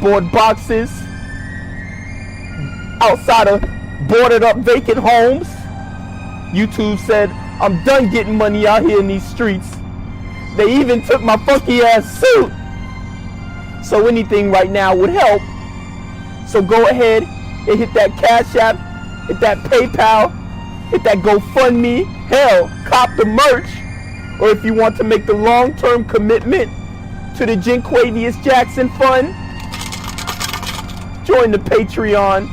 cardboard boxes outside of boarded up vacant homes. YouTube said, I'm done getting money out here in these streets. They even took my funky ass suit. So anything right now would help. So go ahead and hit that Cash App, hit that PayPal, hit that GoFundMe. Hell, cop the merch. Or if you want to make the long-term commitment to the Jinquavius Jackson Fund, join the Patreon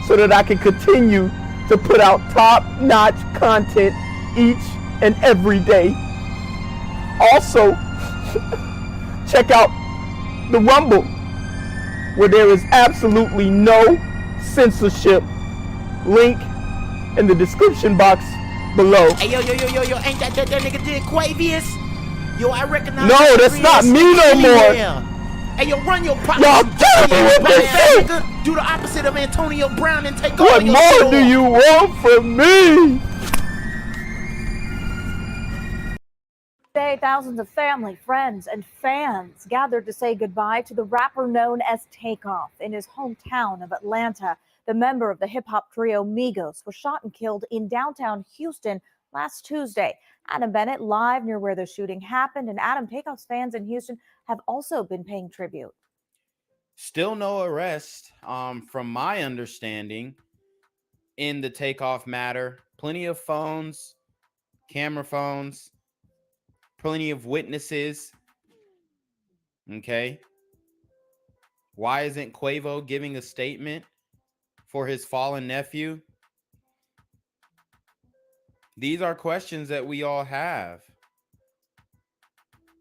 so that I can continue to put out top-notch content each and every day. Also, check out the Rumble, where there is absolutely no censorship. Link in the description box below. Hey, yo, ain't that nigga Jinquavius? Yo, I recognize. No, that's not me no more. Hey, yo, run your pocket. Y'all killing me with this shit. Do the opposite of Antonio Brown and take What all your more shit do off. you want from me? Today, thousands of family, friends, and fans gathered to say goodbye to the rapper known as Takeoff in his hometown of Atlanta. The member of the hip-hop trio Migos was shot and killed in downtown Houston last Tuesday. Adam Bennett live near where the shooting happened, and Adam, Takeoff's fans in Houston have also been paying tribute. Still no arrest, from my understanding, in the Takeoff matter. Plenty of phones, camera phones, plenty of witnesses. Okay. Why isn't Quavo giving a statement for his fallen nephew? These are questions that we all have.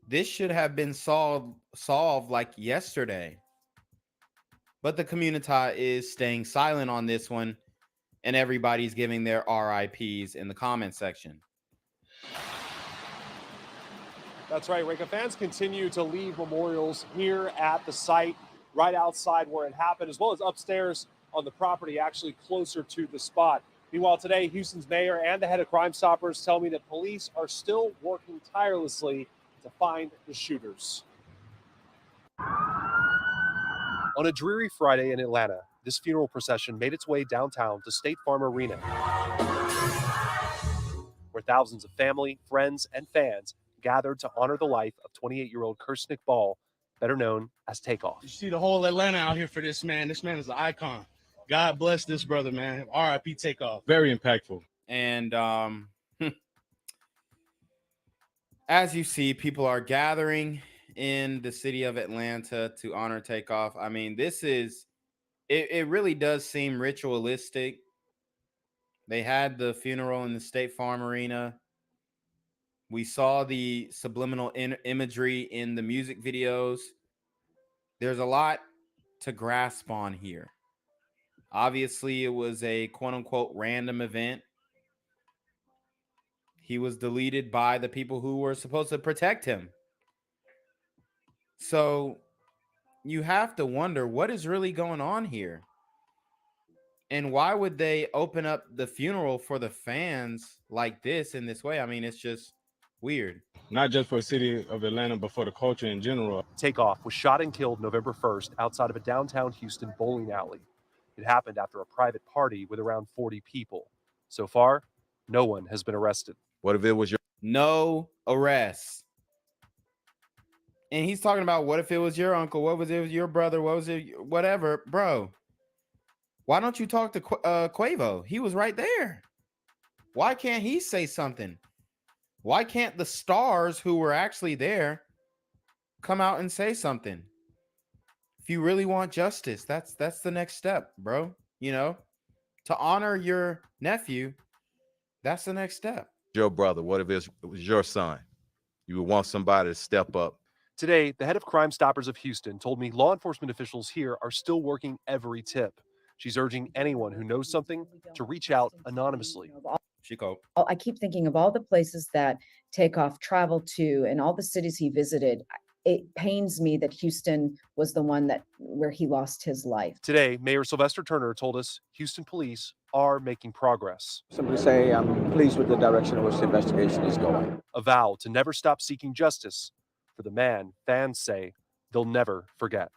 This should have been solved like yesterday. But the community is staying silent on this one, and everybody's giving their RIPs in the comment section. That's right, Rika. Fans continue to leave memorials here at the site, right outside where it happened, as well as upstairs on the property, actually closer to the spot. Meanwhile, today, Houston's mayor and the head of Crime Stoppers tell me that police are still working tirelessly to find the shooters. On a dreary Friday in Atlanta, this funeral procession made its way downtown to State Farm Arena, where thousands of family, friends, and fans gathered to honor the life of 28-year-old Kirsnick Ball, better known as Takeoff. You see the whole Atlanta out here for this man. This man is an icon. God bless this brother, man. RIP Takeoff. Very impactful. And as you see, people are gathering in the city of Atlanta to honor Takeoff. I mean, this is, it really does seem ritualistic. They had the funeral in the State Farm Arena. We saw the subliminal imagery in the music videos. There's a lot to grasp on here. Obviously, it was a quote-unquote random event. He was deleted by the people who were supposed to protect him. So you have to wonder what is really going on here. And why would they open up the funeral for the fans like this in this way? I mean, it's just weird. Not just for the city of Atlanta, but for the culture in general. Takeoff was shot and killed November 1st outside of a downtown Houston bowling alley. It happened after a private party with around 40 people. So far, no one has been arrested. What if it was your... No arrests. And he's talking about, what if it was your uncle? What was it was your brother? What was it? Whatever. Bro, why don't you talk to Quavo? He was right there. Why can't he say something? Why can't the stars who were actually there come out and say something? If you really want justice, that's the next step, bro. You know, to honor your nephew, that's the next step. Your brother, what if it was your son? You would want somebody to step up. Today, the head of Crime Stoppers of Houston told me law enforcement officials here are still working every tip. She's urging anyone who knows something to reach out anonymously. I keep thinking of all the places that Takeoff traveled to and all the cities he visited. It pains me that Houston was the one where he lost his life. Today, Mayor Sylvester Turner told us Houston police are making progress. Simply say I'm pleased with the direction in which the investigation is going. A vow to never stop seeking justice for the man fans say they'll never forget.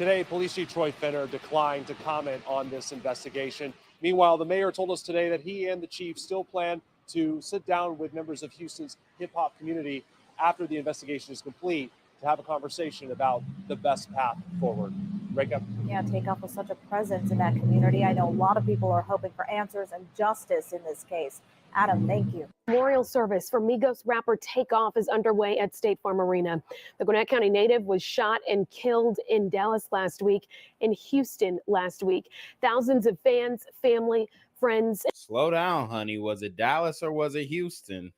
Today, Police Chief Troy Fenner declined to comment on this investigation. Meanwhile, the mayor told us today that he and the chief still plan to sit down with members of Houston's hip-hop community after the investigation is complete to have a conversation about the best path forward. Reka? Yeah, Takeoff was such a presence in that community. I know a lot of people are hoping for answers and justice in this case. Adam, thank you. Memorial service for Migos rapper Takeoff is underway at State Farm Arena. The Gwinnett County native was shot and killed in Dallas last week, in Houston last week. Thousands of fans, family, friends. Slow down, honey. Was it Dallas or was it Houston?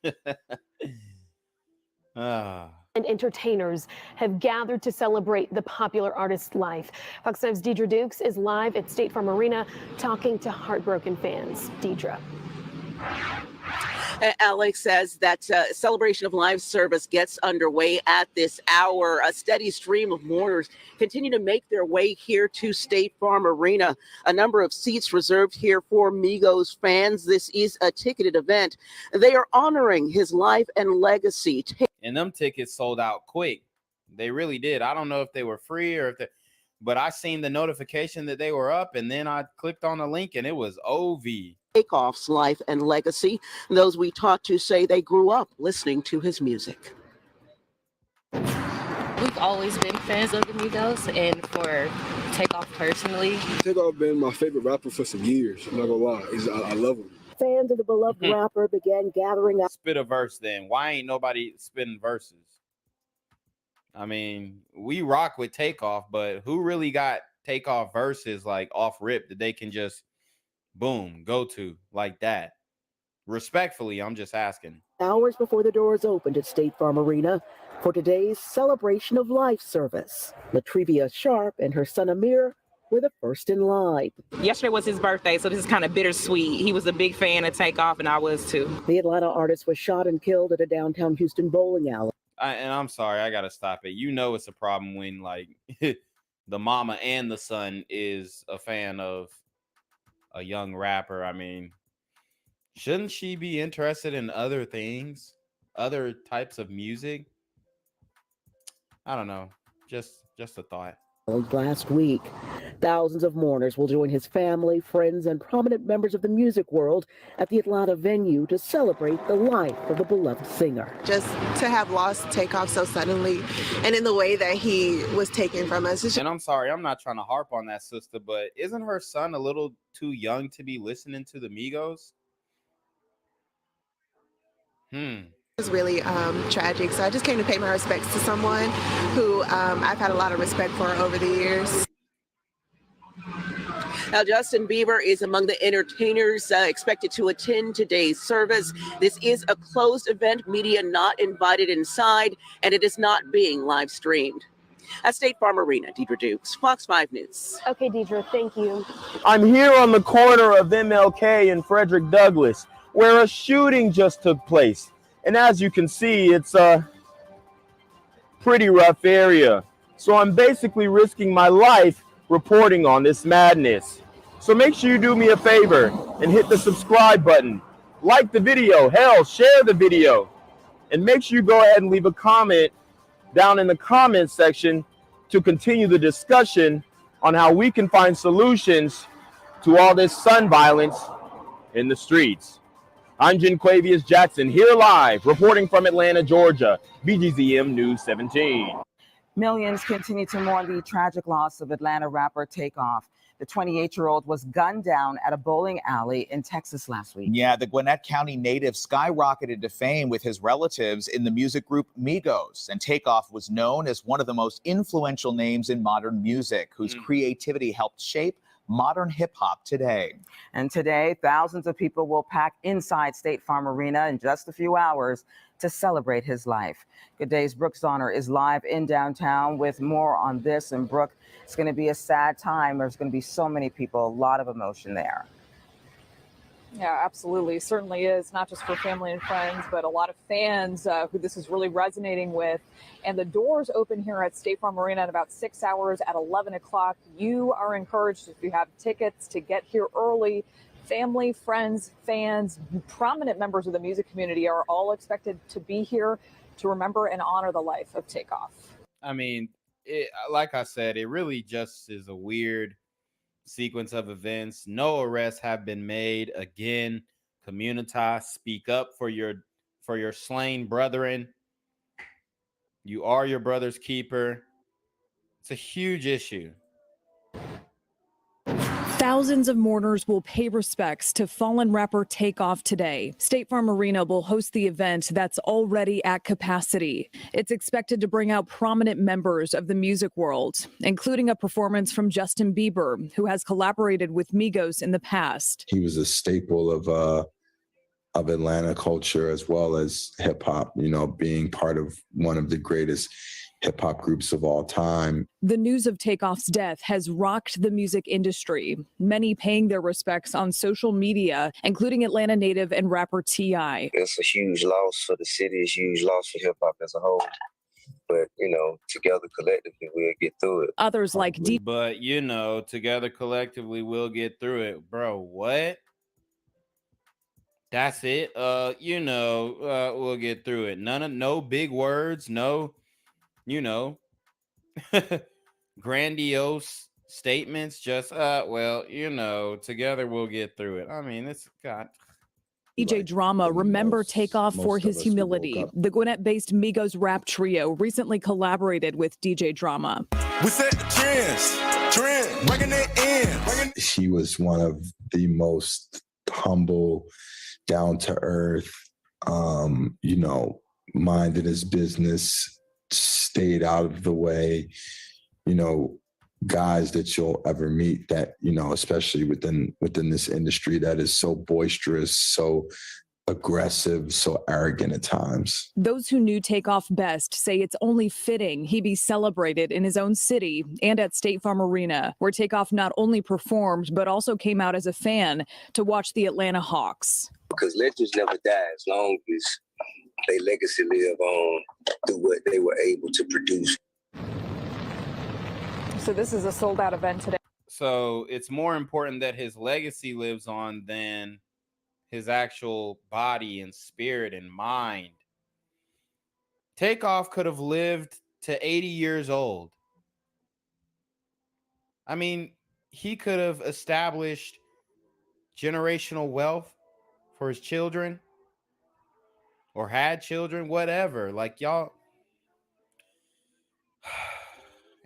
And entertainers have gathered to celebrate the popular artist's life. Fox 5's Deidre Dukes is live at State Farm Arena talking to heartbroken fans. Deidre. Alex says that celebration of live service gets underway at this hour. A steady stream of mourners continue to make their way here to State Farm Arena. A number of seats reserved here for Migos fans. This is a ticketed event. They are honoring his life and legacy. And them tickets sold out quick. They really did. I don't know if they were free or if they, but I seen the notification that they were up, and then I clicked on the link and it was OV. Takeoff's life and legacy. Those we talked to say they grew up listening to his music. We've always been fans of the Migos, and for Takeoff personally. Takeoff been my favorite rapper for some years. I'm not gonna lie. I love him. Fans of the beloved rapper began gathering up. Spit a verse then. Why ain't nobody spitting verses? I mean, we rock with Takeoff, but who really got Takeoff verses like off rip that they can just boom, go to like that? Respectfully, I'm just asking. Hours before the doors opened at State Farm Arena for today's celebration of life service. Latrivia Sharp and her son Amir were the first in line. Yesterday was his birthday, so this is kind of bittersweet. He was a big fan of Takeoff, and I was too. The Atlanta artist was shot and killed at a downtown Houston bowling alley. And I'm sorry, I gotta stop it. You know it's a problem when like the mama and the son is a fan of a young rapper. I mean, shouldn't she be interested in other things, other types of music? I don't know. Just a thought. Last week, thousands of mourners will join his family, friends, and prominent members of the music world at the Atlanta venue to celebrate the life of the beloved singer. Just to have lost Takeoff so suddenly and in the way that he was taken from us. And I'm sorry, I'm not trying to harp on that, sister, but isn't her son a little too young to be listening to the Migos? It's really tragic. So I just came to pay my respects to someone who I've had a lot of respect for over the years. Now, Justin Bieber is among the entertainers expected to attend today's service. This is a closed event, media not invited inside, and it is not being live streamed. At State Farm Arena, Deidre Dukes, Fox 5 News. Okay, Deidre, thank you. I'm here on the corner of MLK and Frederick Douglass, where a shooting just took place. And as you can see, it's a pretty rough area. So I'm basically risking my life reporting on this madness. So make sure you do me a favor and hit the subscribe button. Like the video, hell, share the video. And make sure you go ahead and leave a comment down in the comments section to continue the discussion on how we can find solutions to all this son violence in the streets. I'm Jenquavius Jackson, here live, reporting from Atlanta, Georgia, BGZM News 17. Millions continue to mourn the tragic loss of Atlanta rapper Takeoff. The 28-year-old was gunned down at a bowling alley in Texas last week. Yeah, the Gwinnett County native skyrocketed to fame with his relatives in the music group Migos. And Takeoff was known as one of the most influential names in modern music, whose creativity helped shape modern hip-hop today. And today, thousands of people will pack inside State Farm Arena in just a few hours to celebrate his life. Good Day's Brooke Donner is live in downtown with more on this. And Brooke, it's going to be a sad time. There's going to be so many people, a lot of emotion there. Yeah, absolutely. Certainly is, not just for family and friends, but a lot of fans who this is really resonating with. And the doors open here at State Farm Arena in about 6 hours at 11 o'clock. You are encouraged, if you have tickets, to get here early. Family, friends, fans, prominent members of the music community are all expected to be here to remember and honor the life of Takeoff. I mean, like I said, it really just is a weird sequence of events. No arrests have been made. Again, community, speak up for your slain brethren. You are your brother's keeper. It's a huge issue. Thousands of mourners will pay respects to fallen rapper Takeoff today. State Farm Arena will host the event that's already at capacity. It's expected to bring out prominent members of the music world, including a performance from Justin Bieber, who has collaborated with Migos in the past. He was a staple of Atlanta culture as well as hip hop, you know, being part of one of the greatest hip hop groups of all time. The news of Takeoff's death has rocked the music industry, many paying their respects on social media, including Atlanta native and rapper T.I. It's a huge loss for the city, it's a huge loss for hip hop as a whole. But, you know, together collectively, we'll get through it. Others like But, you know, together collectively, we'll get through it. Bro, what? That's it. We'll get through it. No big words, no, you know, grandiose statements, just well, you know, together we'll get through it. I mean, it's got DJ Drama, remember Takeoff for his humility. The Gwinnett-based Migos rap trio recently collaborated with DJ Drama. We set the trend, bringing it in. He was one of the most humble, down to earth, you know, minded his business, stayed out of the way, you know, guys that you'll ever meet that, you know, especially within this industry that is so boisterous, so aggressive, so arrogant at times. Those who knew Takeoff best say it's only fitting he be celebrated in his own city and at State Farm Arena, where Takeoff not only performed, but also came out as a fan to watch the Atlanta Hawks. Because legends never die as long as their legacy live on through what they were able to produce. So this is a sold-out event today. So it's more important that his legacy lives on than his actual body and spirit and mind. Takeoff could have lived to 80 years old. I mean, he could have established generational wealth for his children or had children, whatever. Like, y'all.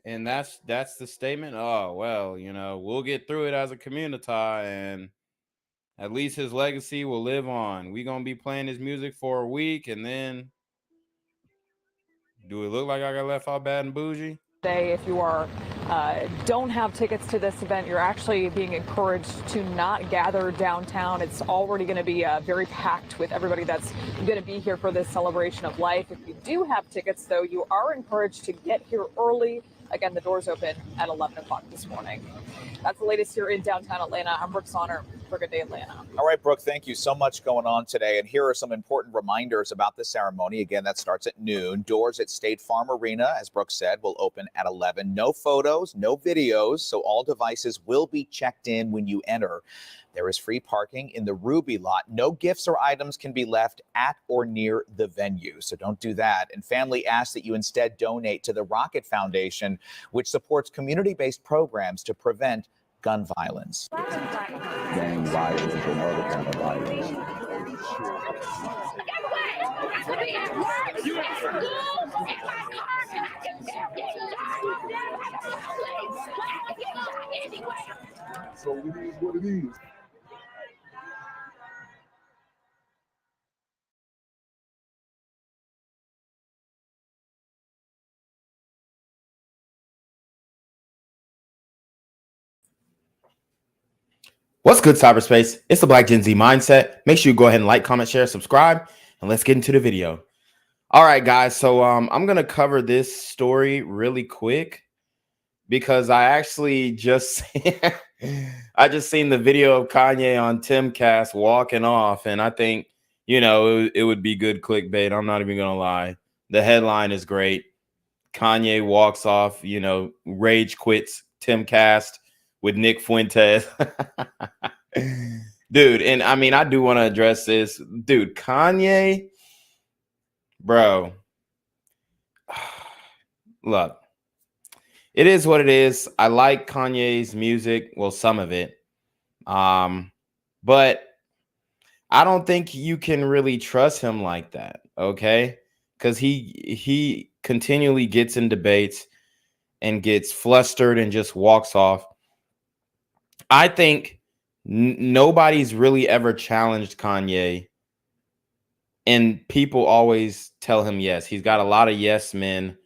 And that's the statement. Oh, well, you know, we'll get through it as a community, and at least his legacy will live on. We're going to be playing his music for a week, and then do it look like I got left out bad and bougie? Today, if you are don't have tickets to this event, you're actually being encouraged to not gather downtown. It's already going to be very packed with everybody that's going to be here for this celebration of life. If you do have tickets, though, you are encouraged to get here early. Again, the doors open at 11 o'clock this morning. That's the latest here in downtown Atlanta. I'm Brooke Sonner for Good Day Atlanta. All right, Brooke, thank you so much going on today. And here are some important reminders about the ceremony. Again, that starts at noon. Doors at State Farm Arena, as Brooke said, will open at 11. No photos, no videos, so all devices will be checked in when you enter. There is free parking in the Ruby lot. No gifts or items can be left at or near the venue, so don't do that. And family asks that you instead donate to the Rocket Foundation, which supports community-based programs to prevent gun violence. Gang violence and other kind of violence. So it is what it is. What's good, cyberspace? It's the Black Gen Z Mindset. Make sure you go ahead and like, comment, share, subscribe, and let's get into the video. All right, guys. So I'm gonna cover this story really quick because I actually just I just seen the video of Kanye on Timcast walking off, and I think, you know, it would be good clickbait. I'm not even gonna lie. The headline is great. Kanye walks off, you know, rage quits Timcast with Nick Fuentes. Dude, and I mean, I do want to address this. Dude, Kanye, bro. Look, it is what it is. I like Kanye's music, well, some of it, but I don't think you can really trust him like that, okay? Because he continually gets in debates and gets flustered and just walks off. I think nobody's really ever challenged Kanye, and people always tell him yes. He's got a lot of yes men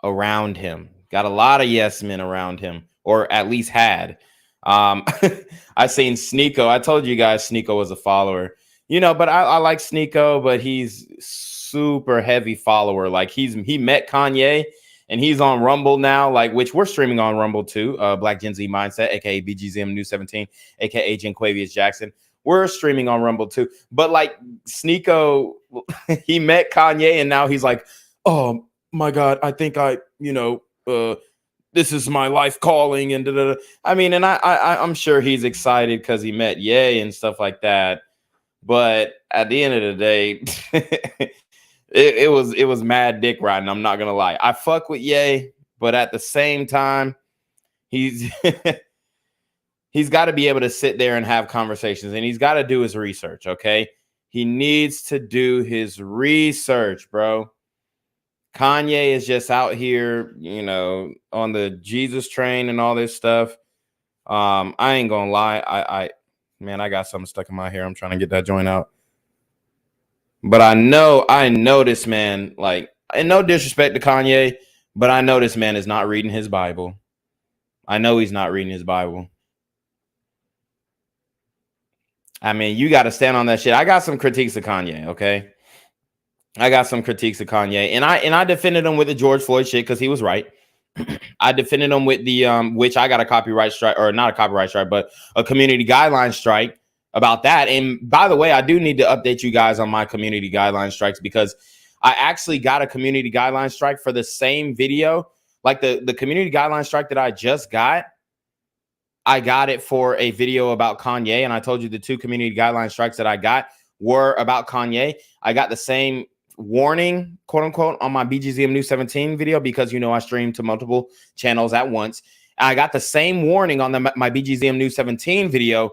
around him. Got a lot of yes men around him, or at least had. I seen Sneeko. I told you guys Sneeko was a follower, but I like Sneeko, but he's super heavy follower. Like he met Kanye and he's on Rumble now, like, which we're streaming on Rumble too. Black Gen Z Mindset, aka BGZM New 17, aka Janquavius Jackson. We're streaming on Rumble too. But like Sneeko, he met Kanye and now he's like, oh my God, I think this is my life calling and da-da-da. I mean, and I'm sure he's excited because he met Ye and stuff like that. But at the end of the day, it was mad dick riding. I'm not gonna lie. I fuck with Ye, but at the same time, he's he's got to be able to sit there and have conversations, and he's got to do his research. Okay, he needs to do his research, bro. Kanye is just out here, on the Jesus train and all this stuff. I ain't gonna lie. Man, I got something stuck in my hair. I'm trying to get that joint out. But I know this man, like, and no disrespect to Kanye, but I know this man is not reading his Bible. I know he's not reading his Bible. I mean, you got to stand on that shit. I got some critiques of Kanye, okay? I got some critiques of Kanye, and I defended him with the George Floyd shit because he was right. I defended him with the which I got a copyright strike, or not a copyright strike, but a community guideline strike about that. And by the way, I do need to update you guys on my community guideline strikes, because I actually got a community guideline strike for the same video. Like the community guideline strike that I just got, I got it for a video about Kanye, and I told you the 2 community guideline strikes that I got were about Kanye. I got the same warning, quote unquote, on my BGZM New 17 video, because I stream to multiple channels at once. I got the same warning on my BGZM New 17 video,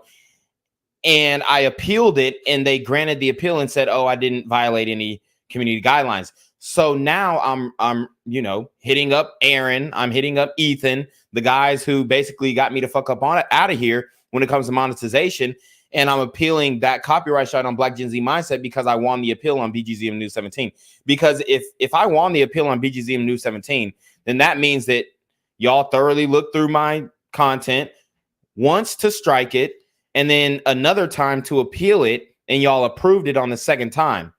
and I appealed it, and they granted the appeal and said, oh, I didn't violate any community guidelines. So now I'm hitting up Aaron, I'm hitting up Ethan, the guys who basically got me to fuck up on it out of here when it comes to monetization. And I'm appealing that copyright strike on Black Gen Z Mindset because I won the appeal on BGZM New 17. Because if I won the appeal on BGZM New 17, then that means that y'all thoroughly looked through my content, once to strike it, and then another time to appeal it, and y'all approved it on the second time.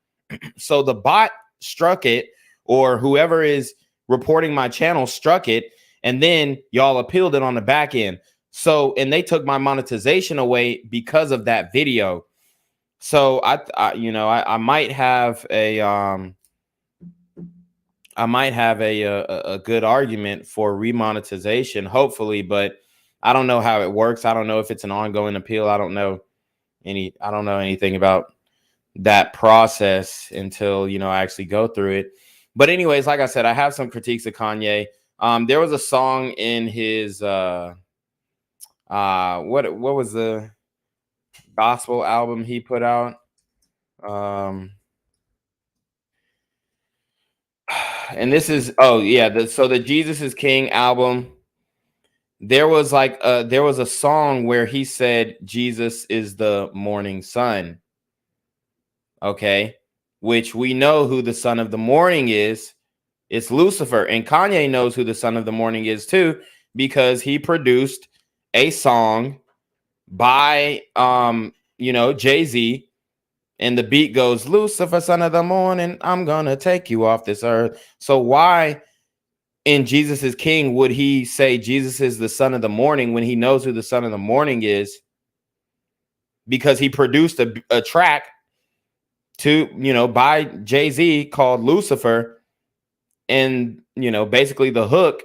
So the bot struck it, or whoever is reporting my channel struck it, and then y'all appealed it on the back end. So, and they took my monetization away because of that video. So I might have a good argument for remonetization, hopefully, but I don't know how it works. I don't know if it's an ongoing appeal. I don't know anything about that process until I actually go through it. But anyways, like I said, I have some critiques of Kanye. There was a song in his what was the gospel album he put out? And this is the Jesus is King album. There was a song where he said Jesus is the morning sun. Okay, which we know who the son of the morning is. It's Lucifer, and Kanye knows who the son of the morning is too, because he produced a song by Jay-Z, and the beat goes, Lucifer, son of the morning, I'm gonna take you off this earth. So why in Jesus is King would he say Jesus is the son of the morning when he knows who the son of the morning is? Because he produced a track by Jay-Z called Lucifer, and basically the hook,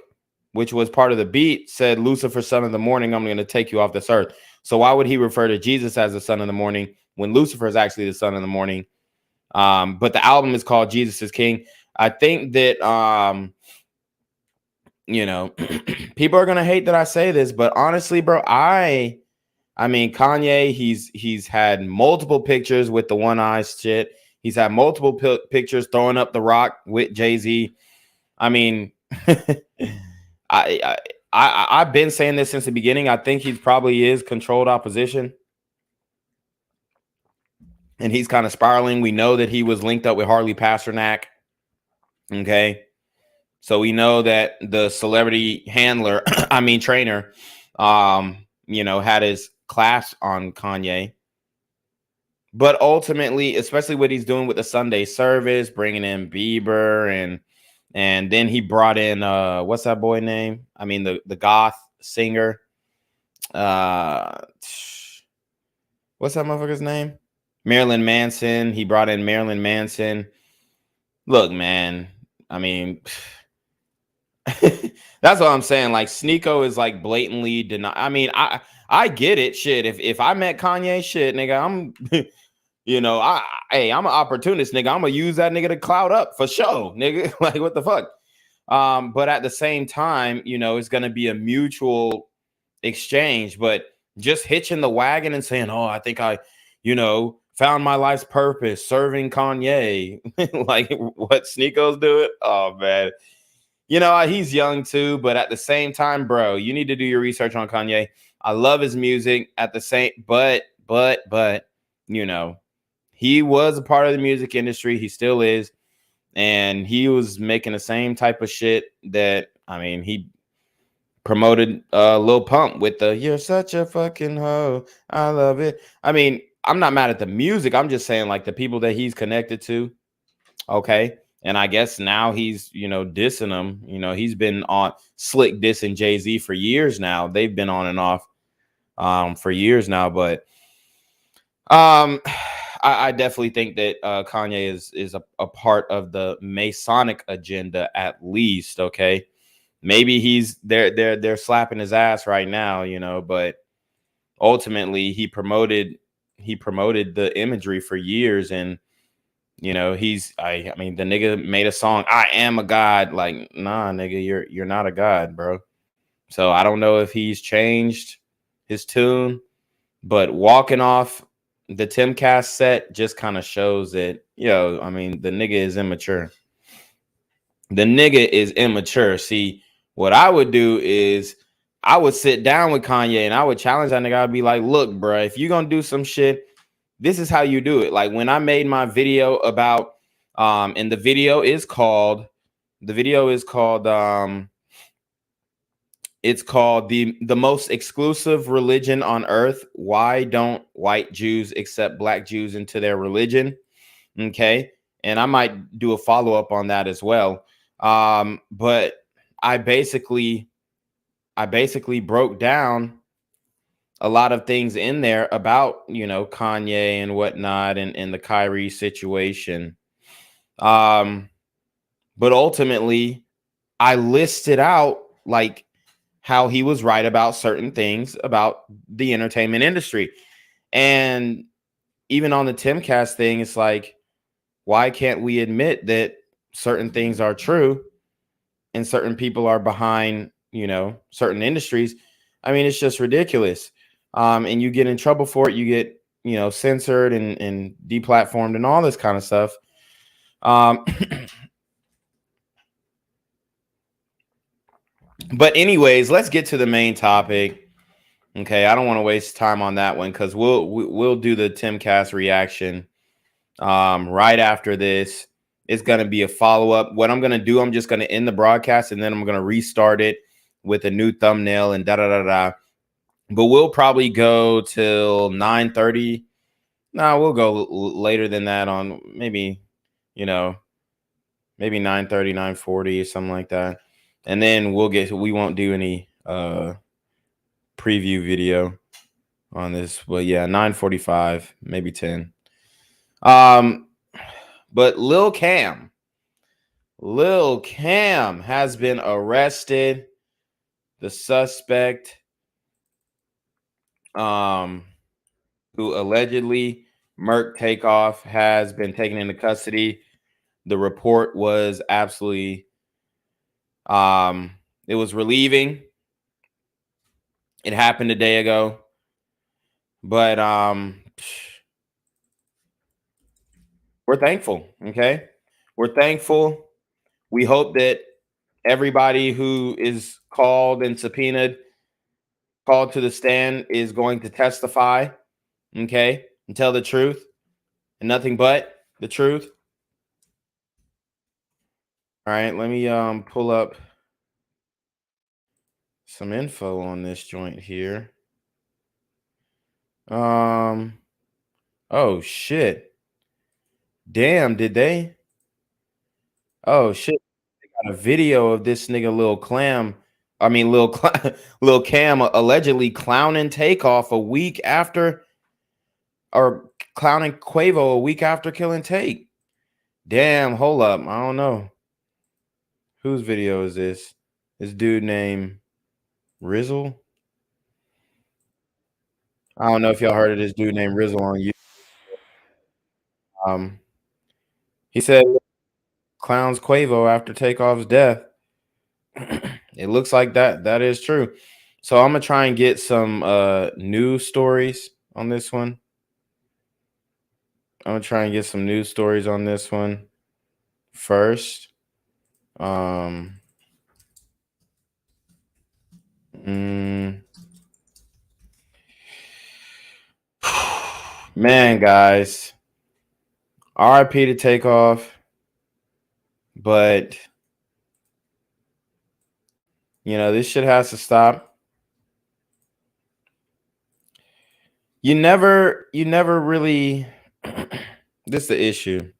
which was part of the beat, said Lucifer, son of the morning, I'm going to take you off this earth. So why would he refer to Jesus as the son of the morning when Lucifer is actually the son of the morning? But the album is called Jesus is King. I think that you know, people are gonna hate that I say this, but honestly, bro, I mean, Kanye, he's had multiple pictures with the one eye shit. He's had multiple pictures throwing up the rock with Jay-Z. I mean, I've been saying this since the beginning. I think he probably is controlled opposition, and he's kind of spiraling. We know that he was linked up with Harley Pasternak. Okay, so we know that the celebrity handler, I mean trainer, you know, had his class on Kanye. But ultimately, especially what he's doing with the Sunday service, bringing in Bieber and then he brought in what's that boy name? I mean the goth singer. What's that motherfucker's name? Marilyn Manson. He brought in Marilyn Manson. Look, man. I mean, that's what I'm saying. Like Sneeko is like blatantly deny. I mean, I get it. Shit. If I met Kanye, shit, nigga, I'm you know, I'm an opportunist, nigga. I'm gonna use that nigga to clout up for sure, nigga. Like, what the fuck? But at the same time, you know, it's gonna be a mutual exchange. But just hitching the wagon and saying, "Oh, I think I, you know, found my life's purpose serving Kanye," like what Sneeko's doing. Oh man, you know, he's young too. But at the same time, bro, you need to do your research on Kanye. I love his music. At the same, but you know. He was a part of the music industry. He still is. And he was making the same type of shit that, I mean, he promoted Lil Pump with the "You're such a fucking hoe. I love it." I mean, I'm not mad at the music. I'm just saying, like, the people that he's connected to. Okay. And I guess now he's, you know, dissing them. You know, he's been on slick dissing Jay-Z for years now. They've been on and off for years now. But I definitely think that Kanye is a part of the Masonic agenda, at least. Okay, maybe he's they're slapping his ass right now, you know, but ultimately he promoted the imagery for years, and you know I mean the nigga made a song, "I am a god." Like, nah, nigga, you're not a god, bro. So I don't know if he's changed his tune, but walking off the Timcast set just kind of shows that, yo, I mean, the nigga is immature. The nigga is immature. See, what I would do is I would sit down with Kanye and I would challenge that nigga. I'd be like, look, bro, if you're gonna do some shit, this is how you do it. Like when I made my video about and the video is called it's called the most exclusive religion on earth. Why don't white Jews accept black Jews into their religion? Okay. And I might do a follow-up on that as well. But I basically broke down a lot of things in there about, you know, Kanye and whatnot and the Kyrie situation. But ultimately I listed out like how he was right about certain things about the entertainment industry. And even on the Timcast thing, it's like, why can't we admit that certain things are true and certain people are behind, you know, certain industries? I mean, it's just ridiculous. And you get in trouble for it. You get, you know, censored and deplatformed and all this kind of stuff. But anyways, let's get to the main topic. Okay, I don't want to waste time on that one because we'll do the Timcast reaction right after this. It's gonna be a follow-up. What I'm gonna do, I'm just gonna end the broadcast and then I'm gonna restart it with a new thumbnail and da da da da. But we'll probably go till 9:30. No, we'll go later than that on maybe, you know, maybe 9:30, 9:40 or something like that. And then we won't do any preview video on this. But yeah, 9:45, maybe 10. But Lil Cam has been arrested. The suspect who allegedly murked Takeoff has been taken into custody. The report was absolutely It was relieving. It happened a day ago. But we're thankful, okay? We're thankful. We hope that everybody who is called and subpoenaed, called to the stand, is going to testify, okay, and tell the truth and nothing but the truth. All right, let me pull up some info on this joint here. Oh shit. Damn, did they? Oh shit. They got a video of this nigga Lil Cam allegedly clowning Takeoff a week after, or clowning Quavo a week after killing Take. Damn, hold up. I don't know. Whose video is this? This dude named Rizzle. I don't know if y'all heard of this dude named Rizzle on YouTube. He said clowns Quavo after Takeoff's death. It looks like that is true. So I'm gonna try and get some news stories on this one. I'm gonna try and get some news stories on this one first. Man, guys, RIP to Takeoff, but you know this shit has to stop. You never really. This is the issue.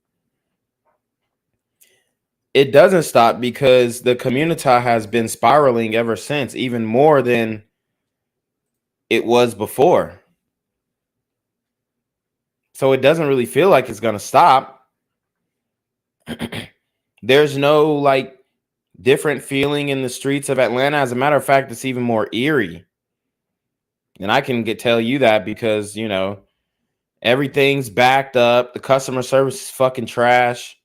It doesn't stop because the community has been spiraling ever since, even more than it was before. So it doesn't really feel like it's gonna stop. There's no like different feeling in the streets of Atlanta. As a matter of fact, it's even more eerie. And I can tell you that because, you know, everything's backed up. The customer service is fucking trash.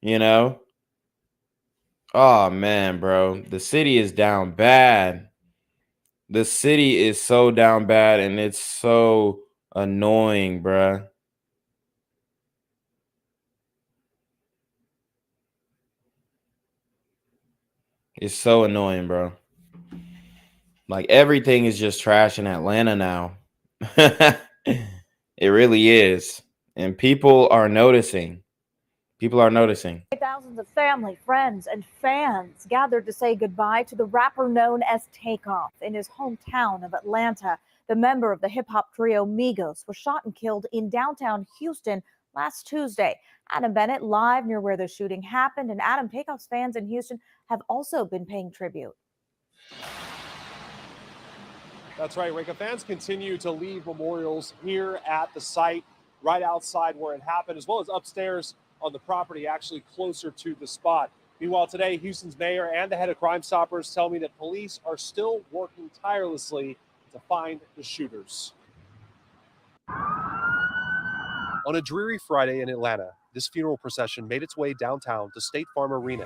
You know? Oh, man, bro. The city is down bad. The city is so down bad, and it's so annoying, bruh. It's so annoying, bro. Like, everything is just trash in Atlanta now. It really is. And people are noticing. People are noticing. Thousands of family, friends, and fans gathered to say goodbye to the rapper known as Takeoff in his hometown of Atlanta. The member of the hip-hop trio Migos was shot and killed in downtown Houston last Tuesday. Adam Bennett live near where the shooting happened, and Adam, Takeoff's fans in Houston have also been paying tribute. That's right, Rika. Fans continue to leave memorials here at the site, right outside where it happened, as well as upstairs on the property, actually closer to the spot. Meanwhile, today, Houston's mayor and the head of Crime Stoppers tell me that police are still working tirelessly to find the shooters. On a dreary Friday in Atlanta, this funeral procession made its way downtown to State Farm Arena,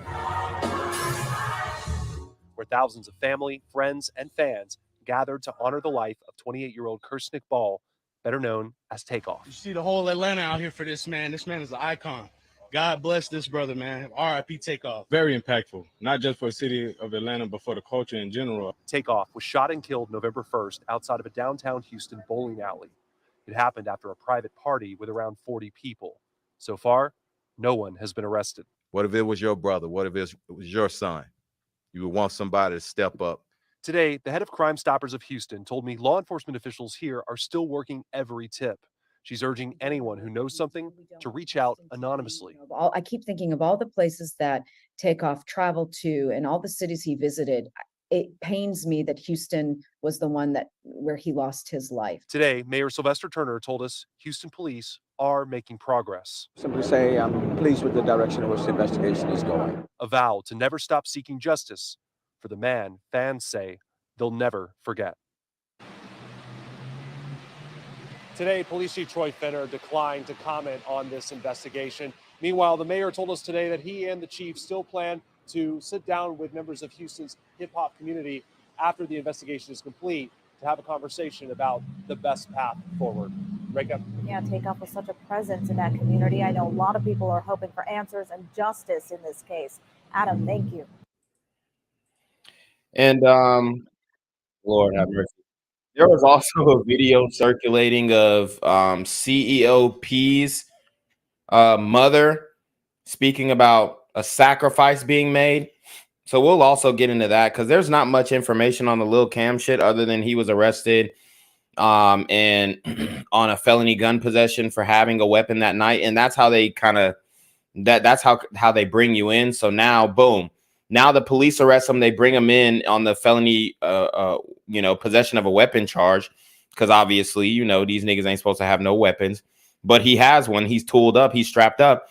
where thousands of family, friends, and fans gathered to honor the life of 28-year-old Kirsnick Ball, better known as Takeoff. You see the whole Atlanta out here for this man. This man is an icon. God bless this brother, man. RIP Takeoff. Very impactful, not just for the city of Atlanta, but for the culture in general. Takeoff was shot and killed November 1st outside of a downtown Houston bowling alley. It happened after a private party with around 40 people. So far, no one has been arrested. What if it was your brother? What if it was your son? You would want somebody to step up. Today, the head of Crime Stoppers of Houston told me law enforcement officials here are still working every tip. She's urging anyone who knows something to reach out anonymously. I keep thinking of all the places that Takeoff traveled to and all the cities he visited. It pains me that Houston was the one where he lost his life. Today, Mayor Sylvester Turner told us Houston police are making progress. Simply say I'm pleased with the direction in which the investigation is going. A vow to never stop seeking justice for the man fans say they'll never forget. Today, Police Chief Troy Fenner declined to comment on this investigation. Meanwhile, the mayor told us today that he and the chief still plan to sit down with members of Houston's hip hop community after the investigation is complete to have a conversation about the best path forward. Reka? Yeah, Takeoff was such a presence in that community. I know a lot of people are hoping for answers and justice in this case. Adam, thank you. And Lord have mercy. There was also a video circulating of CEO P's mother speaking about a sacrifice being made. So we'll also get into that because there's not much information on the Lil Cam shit other than he was arrested and on a felony gun possession for having a weapon that night. And that's how they kind of that's how they bring you in. So now, boom. Now the police arrest him. They bring him in on the felony, possession of a weapon charge, because obviously, these niggas ain't supposed to have no weapons. But he has one. He's tooled up. He's strapped up.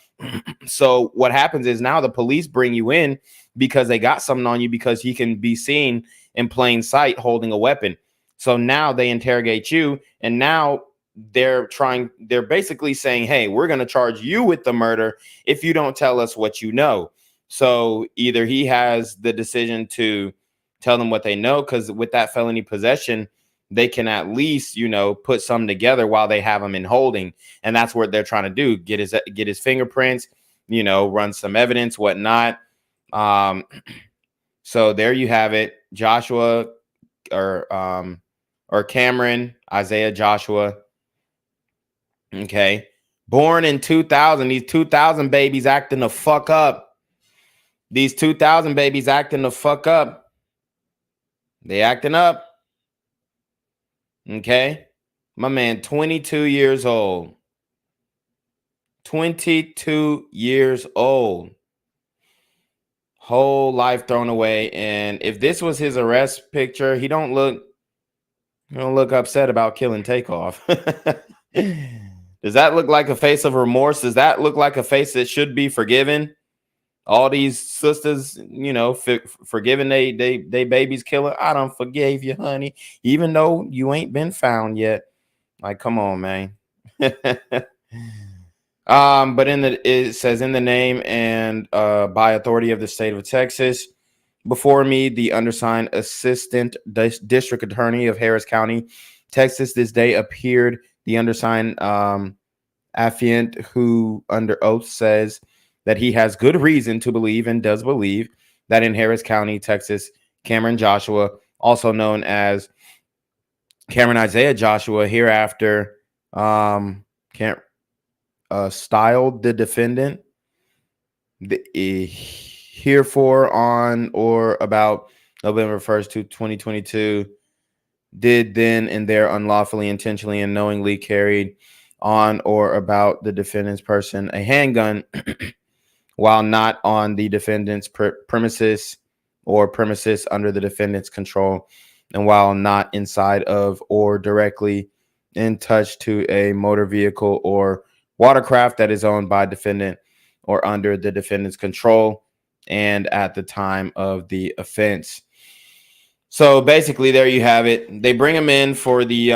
So what happens is now the police bring you in because they got something on you because he can be seen in plain sight holding a weapon. So now they interrogate you, and now they're basically saying, hey, we're going to charge you with the murder if you don't tell us what you know. So either he has the decision to tell them what they know, because with that felony possession, they can at least, put something together while they have him in holding. And that's what they're trying to do. Get his fingerprints, run some evidence, whatnot. So there you have it. Joshua or Cameron, Isaiah Joshua. Okay. Born in 2000. These 2000 babies acting the fuck up. These 2000 babies acting the fuck up. They acting up. Okay. My man, 22 years old. 22 years old. Whole life thrown away. And if this was his arrest picture, he don't look upset about killing Takeoff. Does that look like a face of remorse? Does that look like a face that should be forgiven? All these sisters, forgiving they babies killer. I done forgave you, honey, even though you ain't been found yet. Like, come on, man. But it says in the name and by authority of the state of Texas, before me, the undersigned assistant district attorney of Harris County, Texas, this day appeared the undersigned affiant who under oath says that he has good reason to believe and does believe that in Harris County, Texas, Cameron Joshua, also known as Cameron Isaiah Joshua, hereafter styled the defendant, herefore on or about November 1st, 2022, did then and there unlawfully, intentionally, and knowingly carried on or about the defendant's person a handgun while not on the defendant's premises or premises under the defendant's control, and while not inside of or directly in touch to a motor vehicle or watercraft that is owned by defendant or under the defendant's control and at the time of the offense. So basically, there you have it. They bring him in for the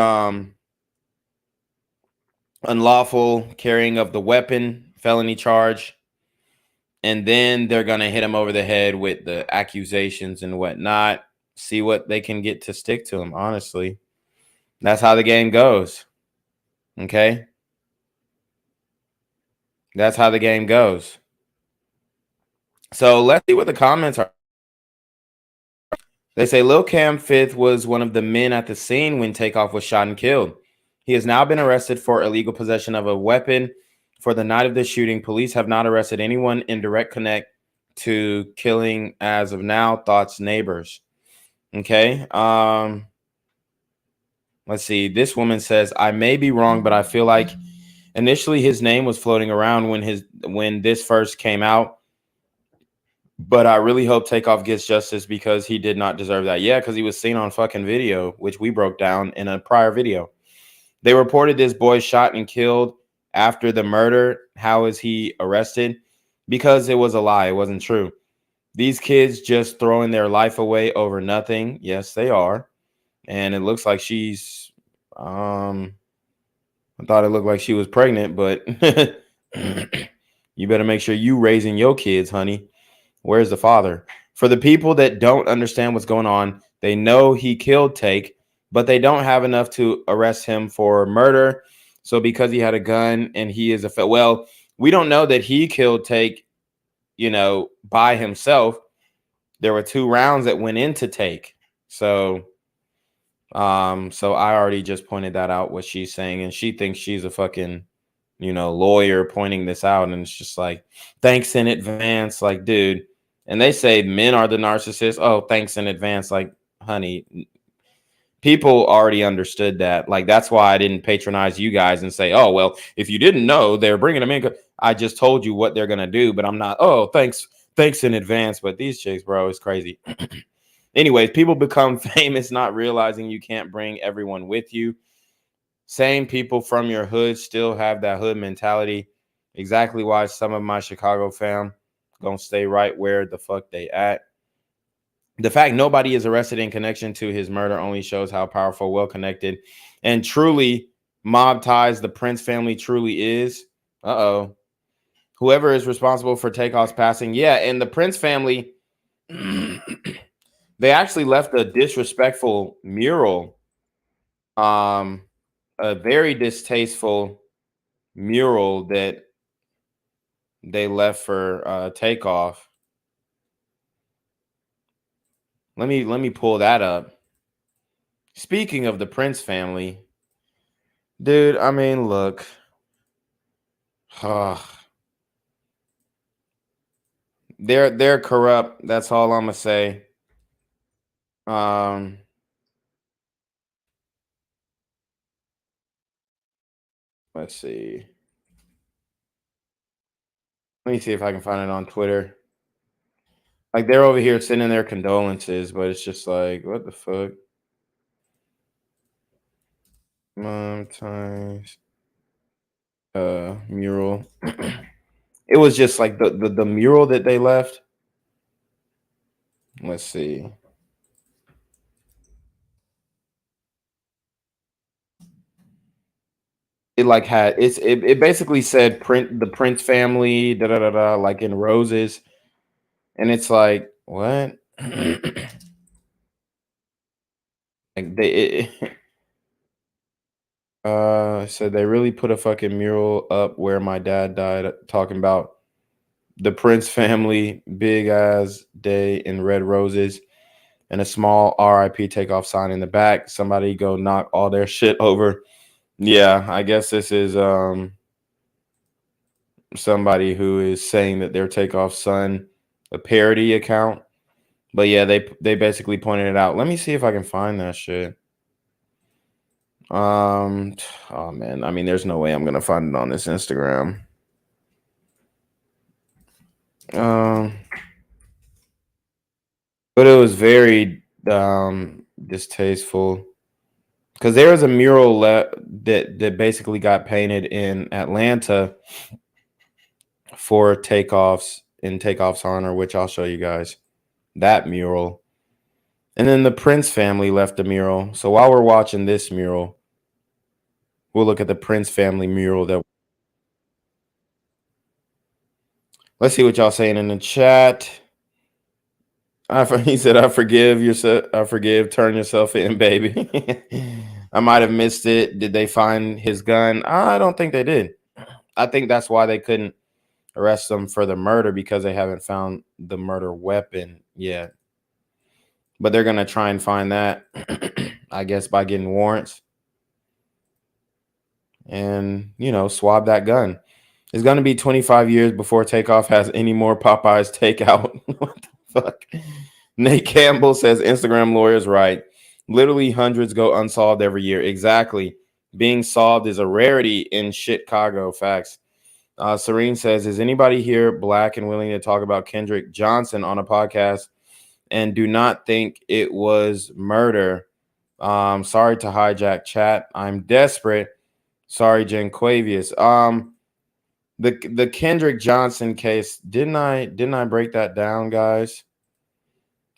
unlawful carrying of the weapon felony charge. And then they're going to hit him over the head with the accusations and whatnot. See what they can get to stick to him, honestly. That's how the game goes. Okay? That's how the game goes. So let's see what the comments are. They say Lil Cam Fifth was one of the men at the scene when Takeoff was shot and killed. He has now been arrested for illegal possession of a weapon. For the night of the shooting, police have not arrested anyone in direct connect to killing as of now. Thoughts, neighbors. Okay. Let's see. This woman says, I may be wrong, but I feel like initially his name was floating around when this first came out. But I really hope Takeoff gets justice because he did not deserve that. Yeah, because he was seen on fucking video, which we broke down in a prior video. They reported this boy shot and killed after the murder. How is he arrested? Because it was a lie. It wasn't true. These kids just throwing their life away over nothing. Yes, they are. And it looks like she's I thought it looked like she was pregnant, but you better make sure you raising your kids, honey. Where's the father? For the people that don't understand what's going on, they know he killed Take, but they don't have enough to arrest him for murder. So because he had a gun and he is a well, we don't know that he killed Take, you know, by himself. There were 2 rounds that went into Take. So so I already just pointed that out, what she's saying, and she thinks she's a fucking, you know, lawyer pointing this out, and it's just like, thanks in advance, like, dude. And they say men are the narcissists. Oh, thanks in advance, like, honey, people already understood that. Like, that's why I didn't patronize you guys and say, oh, well, if you didn't know they're bringing them in, I just told you what they're gonna do, but I'm not, oh, thanks in advance. But these chicks, bro, it's crazy. Anyways, people become famous not realizing you can't bring everyone with you. Same people from your hood still have that hood mentality. Exactly why some of my Chicago fam gonna stay right where the fuck they at. The fact nobody is arrested in connection to his murder only shows how powerful, well-connected, and truly mob ties the Prince family truly is. Uh-oh. Whoever is responsible for Takeoff's passing. Yeah, and the Prince family, they actually left a disrespectful mural. A very distasteful mural that they left for Takeoff. Let me pull that up. Speaking of the Prince family, dude, I mean, look. They're corrupt. That's all I'm gonna say. Let's see. Let me see if I can find it on Twitter. Like, they're over here sending their condolences, but it's just like, what the fuck? Mom times mural. It was just like the mural that they left. Let's see. It like had it basically said print the Prince family da da da da, like in roses, and it's like, what? Like they so they really put a fucking mural up where my dad died, talking about the Prince family, big ass day in red roses, and a small RIP Takeoff sign in the back. Somebody go knock all their shit over. Yeah, I guess this is somebody who is saying that their Takeoff son, a parody account. But yeah, they basically pointed it out. Let me see if I can find that shit. Oh man, I mean, there's no way I'm gonna find it on this Instagram. But it was very distasteful, because there was a mural that basically got painted in Atlanta for Takeoff's honor, which I'll show you guys that mural. And then the Prince family left a mural. So while we're watching this mural, we'll look at the Prince family mural. Let's see what y'all saying in the chat. He said, I forgive yourself. I forgive. Turn yourself in, baby. I might have missed it. Did they find his gun? I don't think they did. I think that's why they couldn't arrest him for the murder, because they haven't found the murder weapon yet. But they're going to try and find that, I guess, by getting warrants and, you know, swab that gun. It's going to be 25 years before Takeoff has any more Popeyes takeout. What the fuck? Nate Campbell says Instagram lawyers right. Literally hundreds go unsolved every year. Exactly. Being solved is a rarity in Chicago. Facts. Serene says, is anybody here black and willing to talk about Kendrick Johnson on a podcast and do not think it was murder? Sorry to hijack chat. I'm desperate. Sorry, Jen Quavius. The Kendrick Johnson case, didn't I break that down, guys?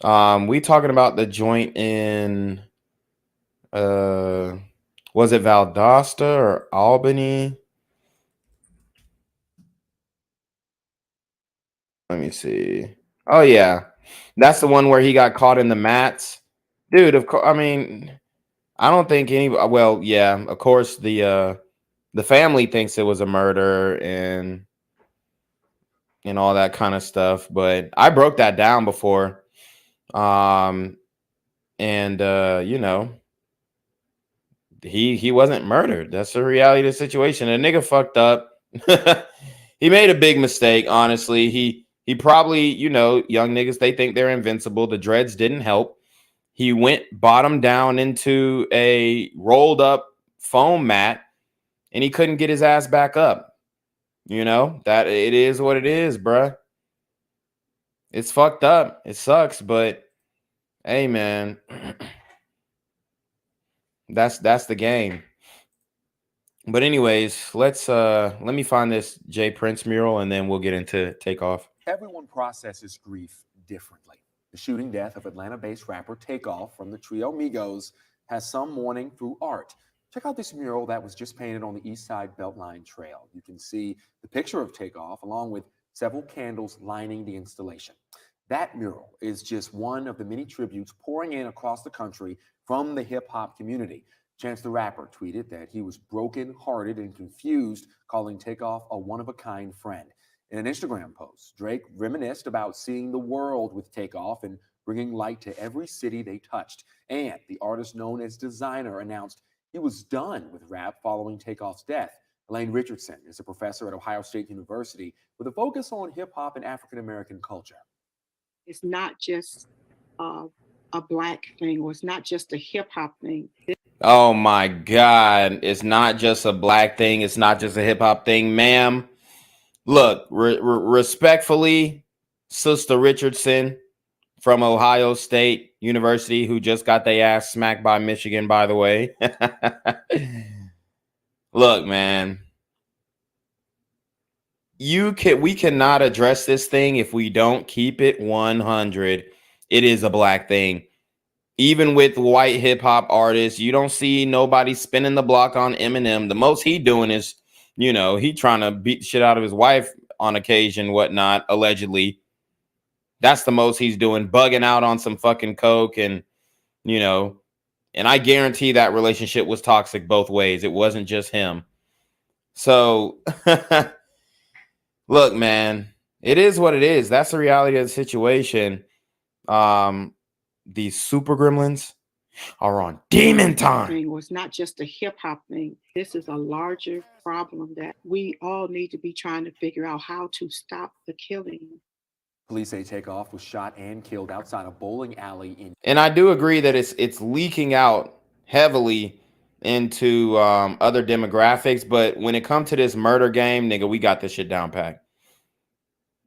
We talking about the joint in was it Valdosta or Albany? Let me see. Oh yeah, that's the one where he got caught in the mats, dude. Of course, I mean, I don't think any. Well, yeah, of course the family thinks it was a murder and all that kind of stuff. But I broke that down before, and you know, he wasn't murdered. That's the reality of the situation. A nigga fucked up. He made a big mistake. Honestly, he probably, you know, young niggas, they think they're invincible. The dreads didn't help. He went bottom down into a rolled up foam mat, and he couldn't get his ass back up. You know, that it is what it is, bruh. It's fucked up. It sucks, but hey, man, that's the game. But anyways, let me find this Jay Prince mural, and then we'll get into Takeoff. Everyone processes grief differently. The shooting death of Atlanta-based rapper Takeoff from the trio Migos has some mourning through art. Check out this mural that was just painted on the East Side Beltline Trail. You can see the picture of Takeoff along with several candles lining the installation. That mural is just one of the many tributes pouring in across the country from the hip-hop community. Chance the Rapper tweeted that he was broken-hearted and confused, calling Takeoff a one-of-a-kind friend. In an Instagram post, Drake reminisced about seeing the world with Takeoff and bringing light to every city they touched. And the artist known as Designer announced he was done with rap following Takeoff's death. Elaine Richardson is a professor at Ohio State University with a focus on hip-hop and African-American culture. It's not just a Black thing, or it's not just a hip-hop thing. Oh my God. It's not just a Black thing. It's not just a hip hop thing, ma'am. Look, respectfully, Sister Richardson from Ohio State University, who just got their ass smacked by Michigan, by the way. Look, man, we cannot address this thing if we don't keep it 100. It is a Black thing. Even with white hip hop artists, you don't see nobody spinning the block on Eminem. The most he doing is, you know, he trying to beat the shit out of his wife on occasion, whatnot, allegedly. That's the most he's doing, bugging out on some fucking coke, and, you know, and I guarantee that relationship was toxic both ways. It wasn't just him. So, look, man, it is what it is. That's the reality of the situation. These super gremlins are on demon time. It's not just a hip-hop thing. This is a larger problem that we all need to be trying to figure out how to stop the killing. Police say Takeoff was shot and killed outside a bowling alley in. And I do agree that it's leaking out heavily into other demographics, but when it comes to this murder game, nigga, we got this shit down packed.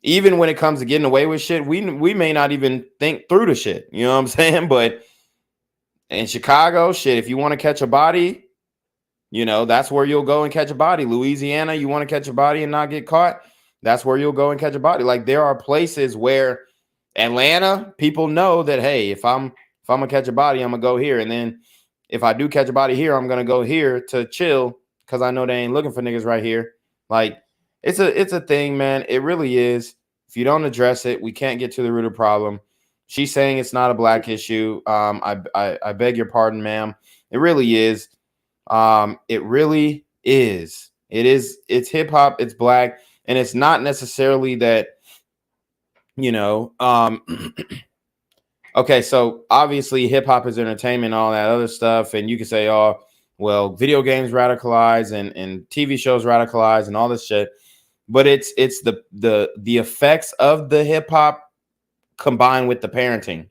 Even when it comes to getting away with shit, we may not even think through the shit. You know what I'm saying? But in Chicago, shit, if you want to catch a body, you know, that's where you'll go and catch a body. Louisiana, you want to catch a body and not get caught, that's where you'll go and catch a body. Like, there are places where Atlanta, people know that, hey, if I'm gonna catch a body, I'm gonna go here. And then if I do catch a body here, I'm gonna go here to chill because I know they ain't looking for niggas right here. Like, it's a thing, man. It really is. If you don't address it, we can't get to the root of the problem. She's saying it's not a Black issue. I beg your pardon, ma'am. It really is. It really is. It's hip hop. It's Black, and it's not necessarily that, you know. Okay, so obviously hip hop is entertainment, all that other stuff, and you can say, oh, well, video games radicalize and TV shows radicalize and all this shit. But it's the effects of the hip hop combined with the parenting.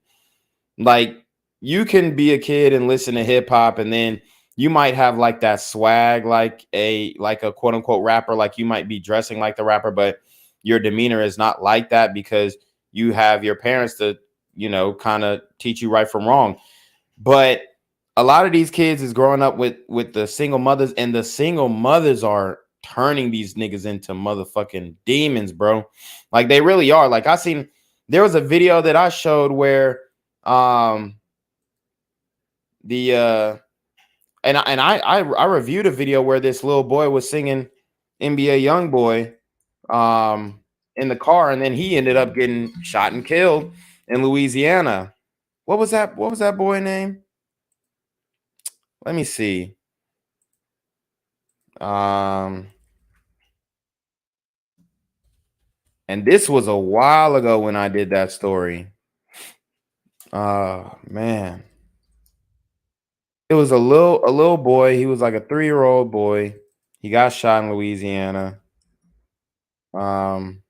Like, you can be a kid and listen to hip hop, and then you might have like that swag, like a quote unquote rapper, like you might be dressing like the rapper, but your demeanor is not like that because you have your parents to, you know, kind of teach you right from wrong. But a lot of these kids is growing up with the single mothers, and the single mothers are turning these niggas into motherfucking demons, bro. Like, they really are. Like, there was a video that I showed where I reviewed a video where this little boy was singing NBA YoungBoy in the car, and then he ended up getting shot and killed in Louisiana. What was that? What was that boy name? Let me see. And this was a while ago when I did that story. Man. It was a little boy. He was like a 3-year-old boy. He got shot in Louisiana. Damn.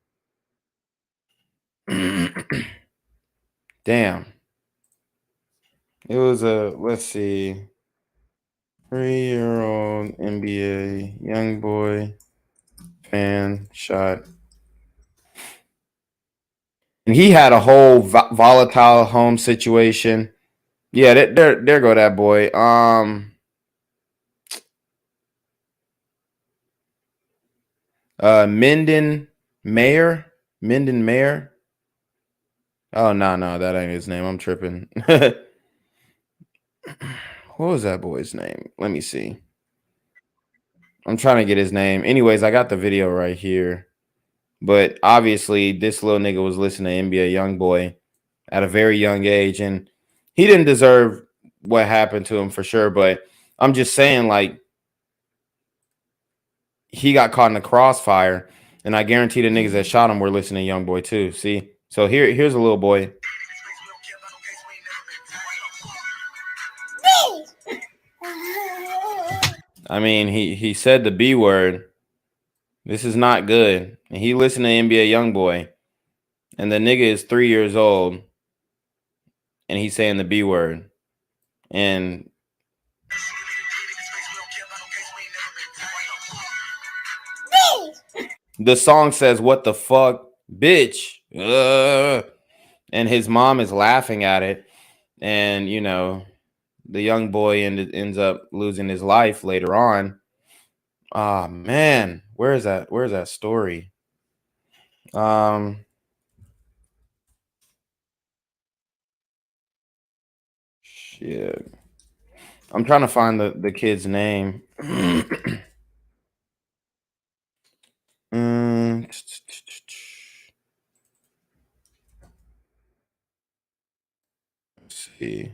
It was let's see. 3-year-old NBA young boy fan shot. And he had a whole volatile home situation. Yeah, there go that boy. Minden Mayer. Oh no, that ain't his name. I'm tripping. What was that boy's name? Let me see. I'm trying to get his name. Anyways, I got the video right here. But obviously, this little nigga was listening to NBA YoungBoy at a very young age, and he didn't deserve what happened to him for sure. But I'm just saying, like, he got caught in the crossfire, and I guarantee the niggas that shot him were listening to YoungBoy too. See, so here's a little boy. I mean, he said the B word. This is not good. And he listened to NBA YoungBoy, and the nigga is 3 years old, and he's saying the B word. And the song says, "What the fuck, bitch?" And his mom is laughing at it, and you know, the young boy ends up losing his life later on. Ah, man, where is that? Where's that story? Shit. I'm trying to find the kid's name. Let's see.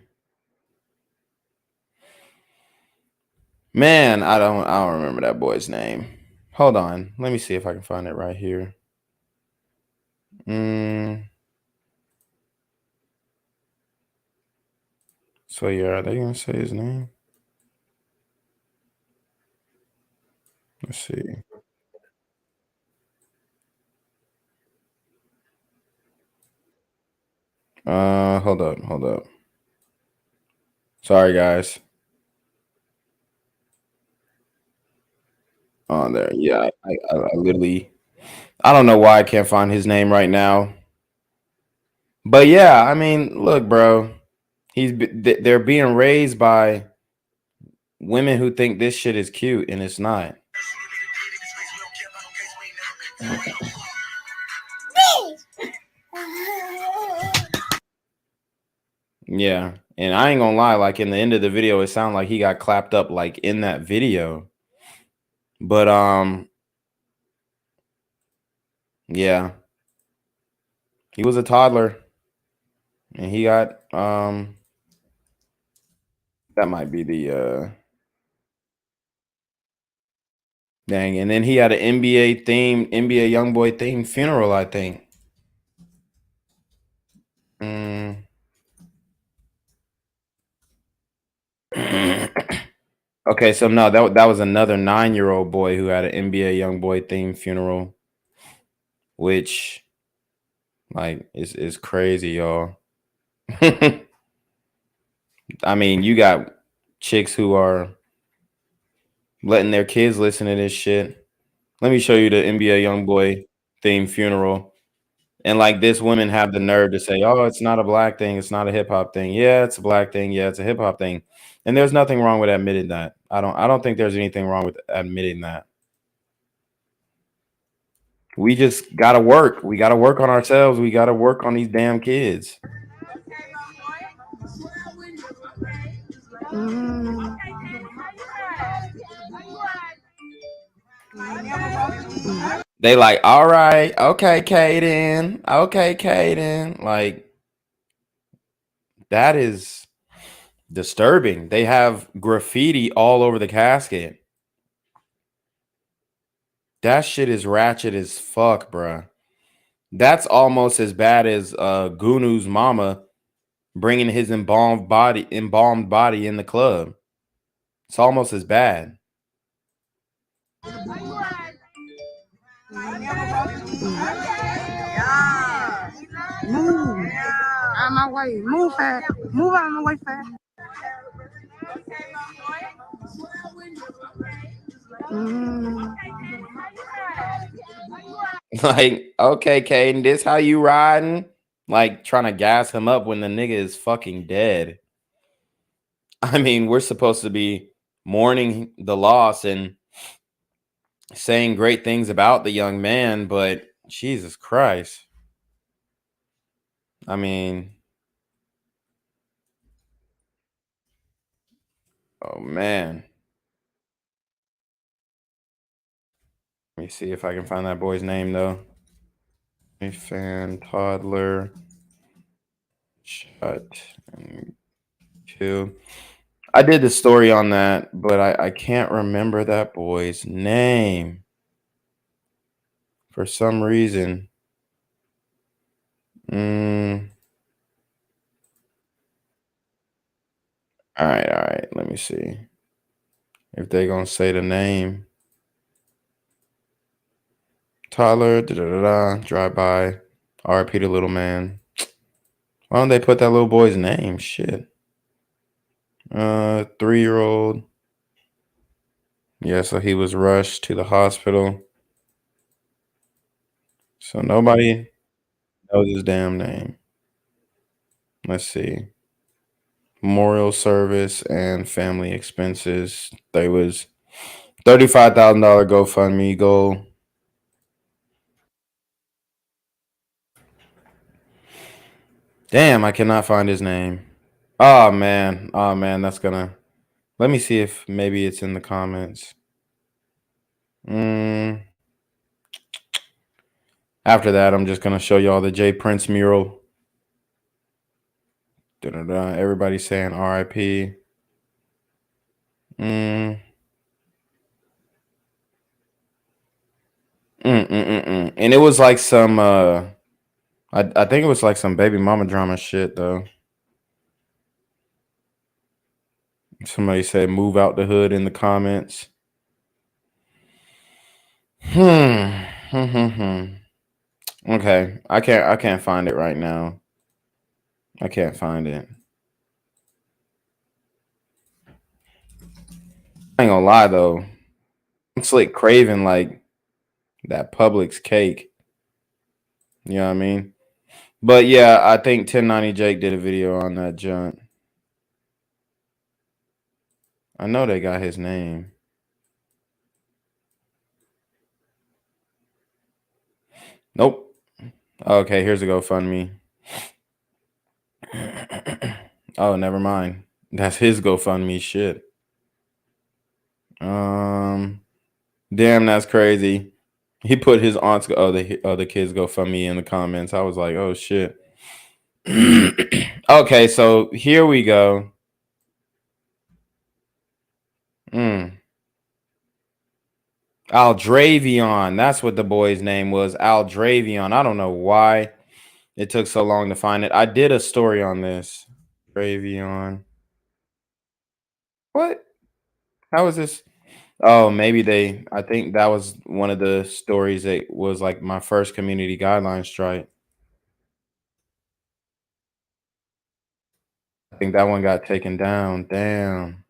Man, I don't remember that boy's name. Hold on. Let me see if I can find it right here. So yeah, are they gonna say his name? Let's see. Hold up. Sorry, guys. On there. Yeah, I literally, I don't know why I can't find his name right now. But yeah, I mean, look, bro, they're being raised by women who think this shit is cute, and it's not. Yeah, and I ain't gonna lie, like in the end of the video, it sounded like he got clapped up like in that video. But yeah. He was a toddler, and he got that might be the dang, and then he had an NBA YoungBoy themed funeral, I think. Okay, so no, that was another 9-year-old boy who had an NBA YoungBoy themed funeral, which like is crazy, y'all. I mean, you got chicks who are letting their kids listen to this shit. Let me show you the NBA YoungBoy themed funeral. And like this women have the nerve to say, "Oh, it's not a black thing, it's not a hip hop thing." Yeah, it's a black thing. Yeah, it's a hip hop thing. And there's nothing wrong with admitting that. I don't think there's anything wrong with admitting that. We just gotta work. We gotta work on ourselves. We gotta work on these damn kids. They like, all right, okay, Kaden. Okay, Kaden. Like, that is disturbing. They have graffiti all over the casket. That shit is ratchet as fuck, bruh. That's almost as bad as Gunu's mama bringing his embalmed body in the club. It's almost as bad. Move out of my way. Move fast. Move out of my way fast. Like, okay, Caden, this how you riding? Like, trying to gas him up when the nigga is fucking dead. I mean, we're supposed to be mourning the loss and saying great things about the young man, but Jesus Christ. I mean, oh man. Let me see if I can find that boy's name though. A fan, toddler, shut and kill. I did the story on that, but I can't remember that boy's name for some reason. All right. Let me see if they gonna say the name. Tyler, drive by, RIP the little man. Why don't they put that little boy's name? Shit. 3-year-old. Yeah, so he was rushed to the hospital. So nobody knows his damn name. Let's see. Memorial service and family expenses. They was $35,000 GoFundMe goal. Damn, I cannot find his name. Oh man, that's gonna. Let me see if maybe it's in the comments. After that, I'm just gonna show y'all the J Prince mural. Everybody saying RIP. And it was like some I think it was like some baby mama drama shit though. Somebody said move out the hood in the comments. Okay. I can't find it right now. I can't find it. I ain't gonna lie though. It's like craving like that Publix cake. You know what I mean? But yeah, I think 1090 Jake did a video on that junk. I know they got his name. Nope. Okay, here's a GoFundMe. Oh, never mind. That's his GoFundMe shit. Damn, that's crazy. He put his aunt's the kids GoFundMe in the comments. I was like, oh shit. Okay, so here we go. Aldravion. That's what the boy's name was. Aldravion. I don't know why it took so long to find it. I did a story on this. Aldravion. What? How is this? Oh, maybe I think that was one of the stories that was like my first community guideline strike. I think that one got taken down. Damn.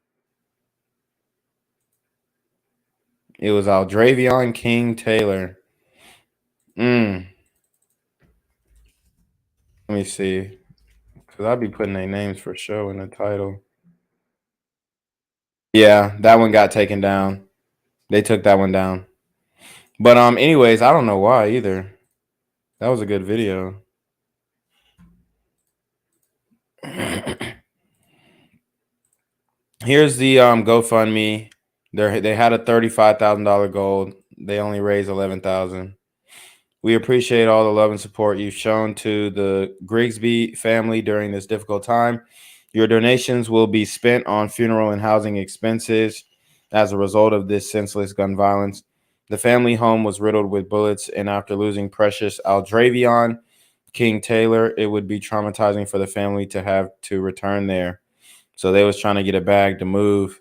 It was Aldravion King Taylor. Let me see. Because I'll be putting their names for show in the title. Yeah, that one got taken down. They took that one down. But anyways, I don't know why either. That was a good video. Here's the GoFundMe. They had a $35,000 goal. They only raised 11,000. We appreciate all the love and support you've shown to the Grigsby family during this difficult time. Your donations will be spent on funeral and housing expenses as a result of this senseless gun violence. The family home was riddled with bullets, and after losing precious Aldravion King Taylor, it would be traumatizing for the family to have to return there. So they was trying to get a bag to move.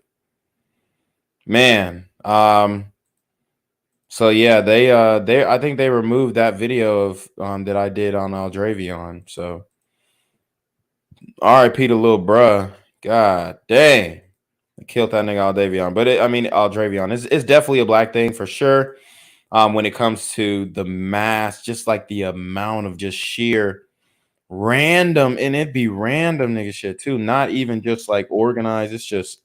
Man, so yeah, they I think they removed that video of that I did on Aldravion. So R.I.P. to little bruh. God dang. I killed that nigga Aldravion. But Aldravion is definitely a black thing for sure. When it comes to the mass, just like the amount of just sheer random, and it'd be random nigga shit too, not even just like organized. It's just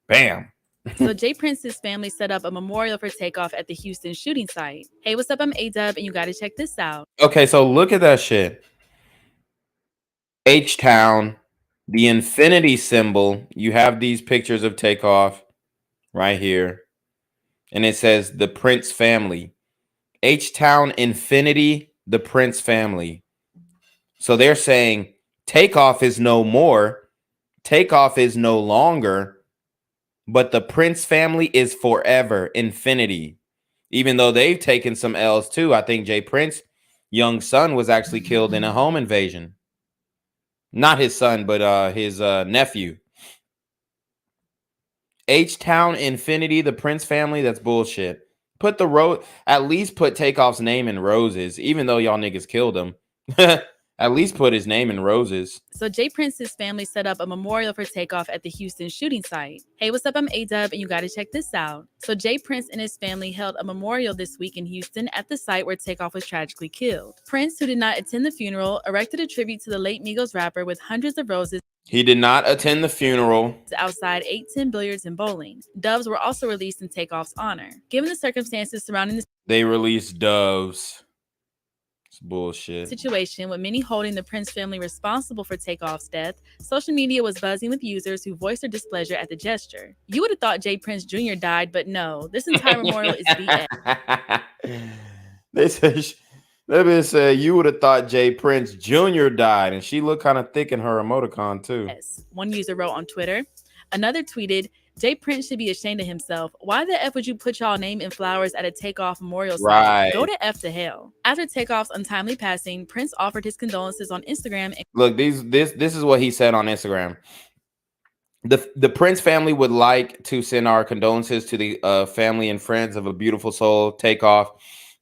bam. So Jay Prince's family set up a memorial for Takeoff at the Houston shooting site. Hey, what's up? I'm A-Dub, and you got to check this out. Okay, so look at that shit. H-Town, the infinity symbol. You have these pictures of Takeoff right here. And it says the Prince family. H-Town Infinity, the Prince family. So they're saying Takeoff is no more. Takeoff is no longer. But the Prince family is forever, infinity. Even though they've taken some L's too. I think Jay Prince's young son was actually killed in a home invasion. Not his son, but his nephew. H-Town Infinity, the Prince family, that's bullshit. Put at least put Takeoff's name in roses, even though y'all niggas killed him. At least put his name in roses. So Jay Prince's family set up a memorial for Takeoff at the Houston shooting site. Hey, what's up? I'm A-Dub, and you got to check this out. So Jay Prince and his family held a memorial this week in Houston at the site where Takeoff was tragically killed. Prince, who did not attend the funeral, erected a tribute to the late Migos rapper with hundreds of roses. He did not attend the funeral. Outside 810 billiards and bowling. Doves were also released in Takeoff's honor. Given the circumstances surrounding the They released doves. It's bullshit. situation, with many holding the Prince family responsible for Takeoff's death, social media was buzzing with users who voiced their displeasure at the gesture. You would have thought Jay Prince Jr. died, but no, this entire memorial is BS. They said you would have thought Jay Prince Jr. died, and she looked kind of thick in her emoticon too. Yes. One user wrote on Twitter. Another tweeted, Jay Prince should be ashamed of himself. Why the F would you put y'all name in flowers at a Takeoff memorial site? Right. Go to F to hell. After Takeoff's untimely passing, Prince offered his condolences on Instagram. Look, this is what he said on Instagram. The Prince family would like to send our condolences to the family and friends of a beautiful soul, Takeoff.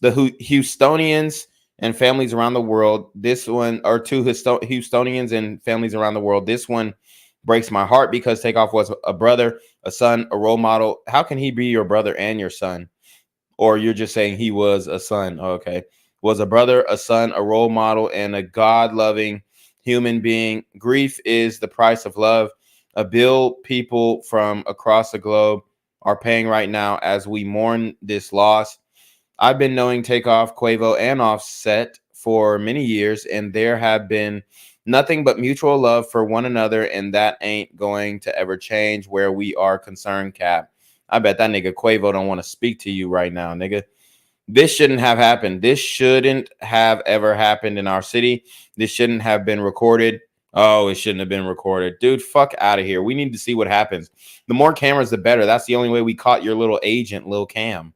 The Houstonians and families around the world. This one, or two Houstonians and families around the world. This one breaks my heart because Takeoff was a brother, a son, a role model. How can he be your brother and your son? Or you're just saying he was a son? Okay. Was a brother, a son, a role model, and a God-loving human being. Grief is the price of love. A bill people from across the globe are paying right now as we mourn this loss. I've been knowing Takeoff, Quavo, and Offset for many years, and there have been nothing but mutual love for one another, and that ain't going to ever change where we are concerned, Cap. I bet that nigga Quavo don't want to speak to you right now, nigga. This shouldn't have happened. This shouldn't have ever happened in our city. This shouldn't have been recorded. Oh, it shouldn't have been recorded. Dude, fuck out of here. We need to see what happens. The more cameras, the better. That's the only way we caught your little agent, Lil Cam.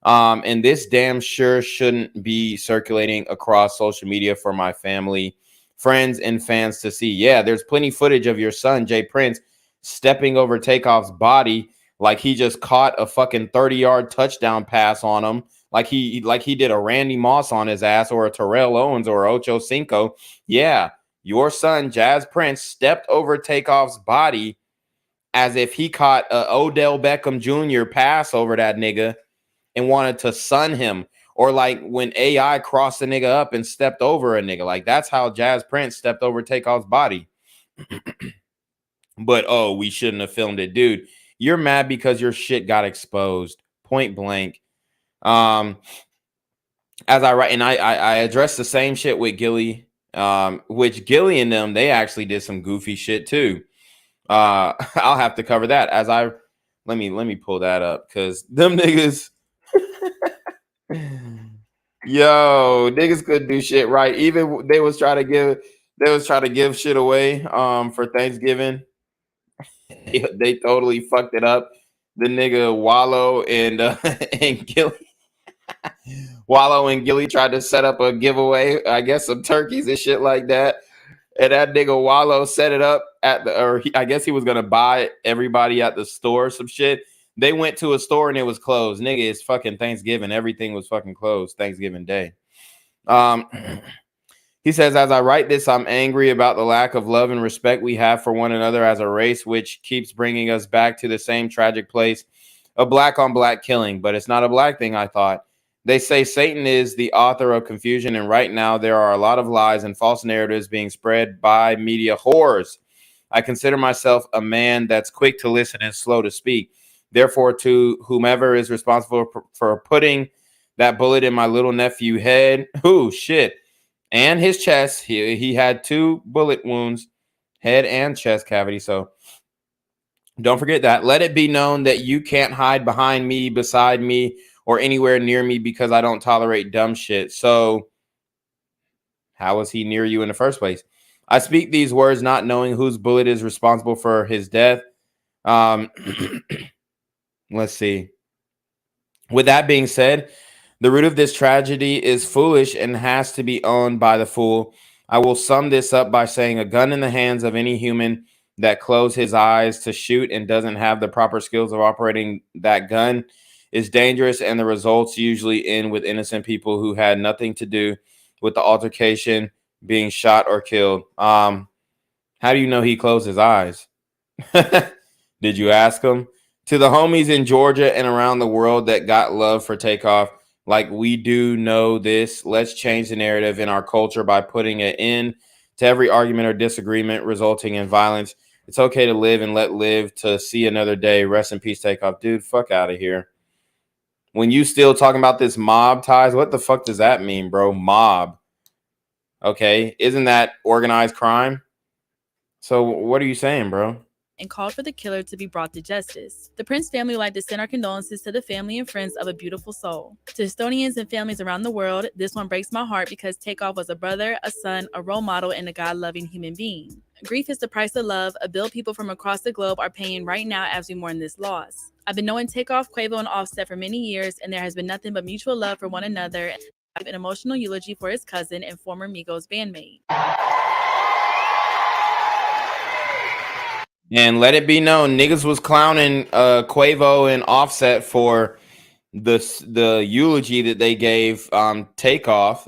And this damn sure shouldn't be circulating across social media for my family, friends, and fans to see. Yeah, there's plenty footage of your son, Jay Prince, stepping over Takeoff's body like he just caught a fucking 30-yard touchdown pass on him, like he did a Randy Moss on his ass, or a Terrell Owens, or Ocho Cinco. Yeah, your son, Jazz Prince, stepped over Takeoff's body as if he caught a Odell Beckham Jr. pass over that nigga and wanted to sun him. Or like when AI crossed the nigga up and stepped over a nigga. Like, that's how Jazz Prince stepped over Takeoff's body. But, oh, we shouldn't have filmed it. Dude, you're mad because your shit got exposed. Point blank. As I write, and I addressed the same shit with Gilly, which Gilly and them, they actually did some goofy shit too. I'll have to cover that as let me pull that up, because them niggas, Yo, niggas couldn't do shit right. Even they was trying to give shit away for Thanksgiving. They totally fucked it up. The nigga Wallow and and Gilly. Wallow and Gilly tried to set up a giveaway, I guess some turkeys and shit like that. And that nigga Wallow set it up I guess he was gonna buy everybody at the store some shit. They went to a store and it was closed. Nigga, it's fucking Thanksgiving. Everything was fucking closed Thanksgiving Day. He says, as I write this, I'm angry about the lack of love and respect we have for one another as a race, which keeps bringing us back to the same tragic place of black on black killing. But it's not a black thing, I thought. They say Satan is the author of confusion, and right now there are a lot of lies and false narratives being spread by media whores. I consider myself a man that's quick to listen and slow to speak. Therefore, to whomever is responsible for putting that bullet in my little nephew head, shit, and his chest, he had 2 bullet wounds, head and chest cavity. So don't forget that. Let it be known that you can't hide behind me, beside me, or anywhere near me because I don't tolerate dumb shit. So how was he near you in the first place? I speak these words not knowing whose bullet is responsible for his death. Let's see. With that being said, the root of this tragedy is foolish and has to be owned by the fool. I will sum this up by saying a gun in the hands of any human that closes his eyes to shoot and doesn't have the proper skills of operating that gun is dangerous, and the results usually end with innocent people who had nothing to do with the altercation being shot or killed. How do you know he closed his eyes? Did you ask him? To the homies in Georgia and around the world that got love for Takeoff, like we do know this, let's change the narrative in our culture by putting an end to every argument or disagreement resulting in violence. It's okay to live and let live to see another day. Rest in peace, Takeoff. Dude, fuck out of here. When you still talking about this mob ties, what the fuck does that mean, bro? Mob. Okay. Isn't that organized crime? So what are you saying, bro? And called for the killer to be brought to justice. The Prince family would like to send our condolences to the family and friends of a beautiful soul. To Estonians and families around the world, this one breaks my heart because Takeoff was a brother, a son, a role model, and a God-loving human being. Grief is the price of love, a bill people from across the globe are paying right now as we mourn this loss. I've been knowing Takeoff, Quavo, and Offset for many years, and there has been nothing but mutual love for one another and an emotional eulogy for his cousin and former Migos bandmate. And let it be known, niggas was clowning Quavo and Offset for the eulogy that they gave Takeoff.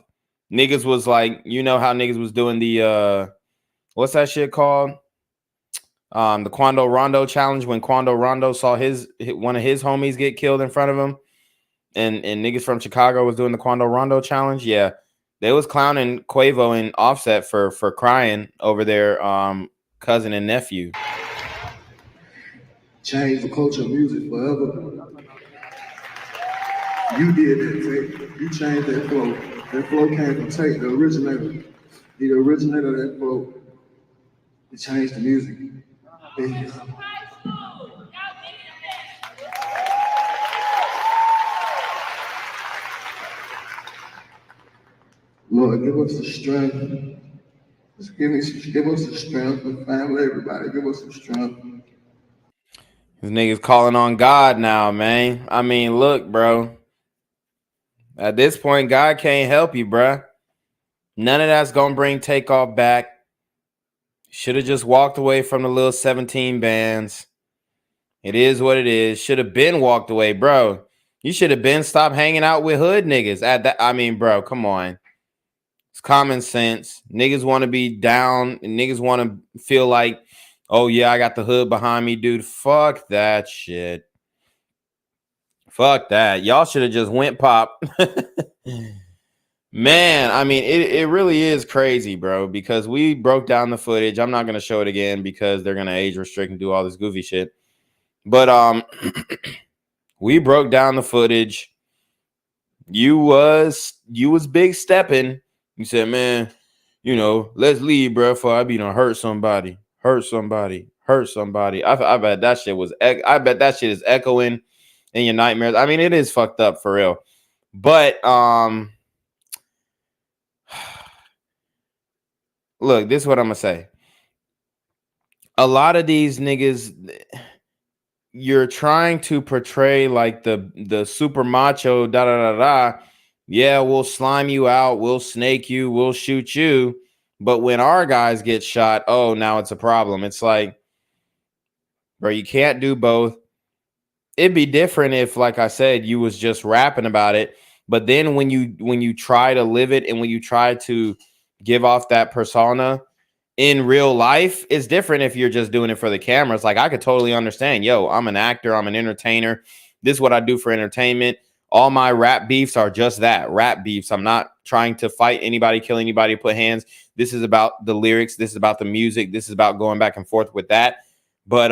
Niggas was like, you know how niggas was doing the what's that shit called? The Quando Rondo challenge, when Quando Rondo saw one of his homies get killed in front of him, and niggas from Chicago was doing the Quando Rondo challenge. Yeah, they was clowning Quavo and Offset for crying over their cousin and nephew. Change the culture of music forever. You did that, Tate. You changed that flow. That flow came from Tate, the originator. The originator of that flow. It changed the music. Business. Lord, give us the strength. Just give us the strength, the family, everybody. Give us some strength. These niggas calling on God now, man. I mean, look, bro. At this point, God can't help you, bro. None of that's gonna bring Takeoff back. Should have just walked away from the little 17 bands. It is what it is. Should have been walked away, bro. You should have been stopped hanging out with hood niggas. At that, I mean, bro, come on. It's common sense. Niggas want to be down. And niggas want to feel like, oh yeah, I got the hood behind me, dude. Fuck that shit. Fuck that. Y'all should have just went pop. Man, I mean, it really is crazy, bro, because we broke down the footage. I'm not going to show it again because they're going to age restrict and do all this goofy shit. But we broke down the footage. You was big stepping. You said, man, you know, let's leave, bro, before I be done hurt somebody. I bet that shit is echoing in your nightmares. I mean, it is fucked up for real. But look, this is what I'm gonna say. A lot of these niggas, you're trying to portray like the super macho da da da da. Yeah, we'll slime you out, we'll snake you, we'll shoot you. But when our guys get shot, oh, now it's a problem. It's like, bro, you can't do both. It'd be different if, like I said, you was just rapping about it. But then when you try to live it and when you try to give off that persona in real life, it's different if you're just doing it for the cameras. Like, I could totally understand, yo, I'm an actor, I'm an entertainer. This is what I do for entertainment. All my rap beefs are just that, rap beefs. I'm not trying to fight anybody, kill anybody, put hands. This is about the lyrics. This is about the music. This is about going back and forth with that. But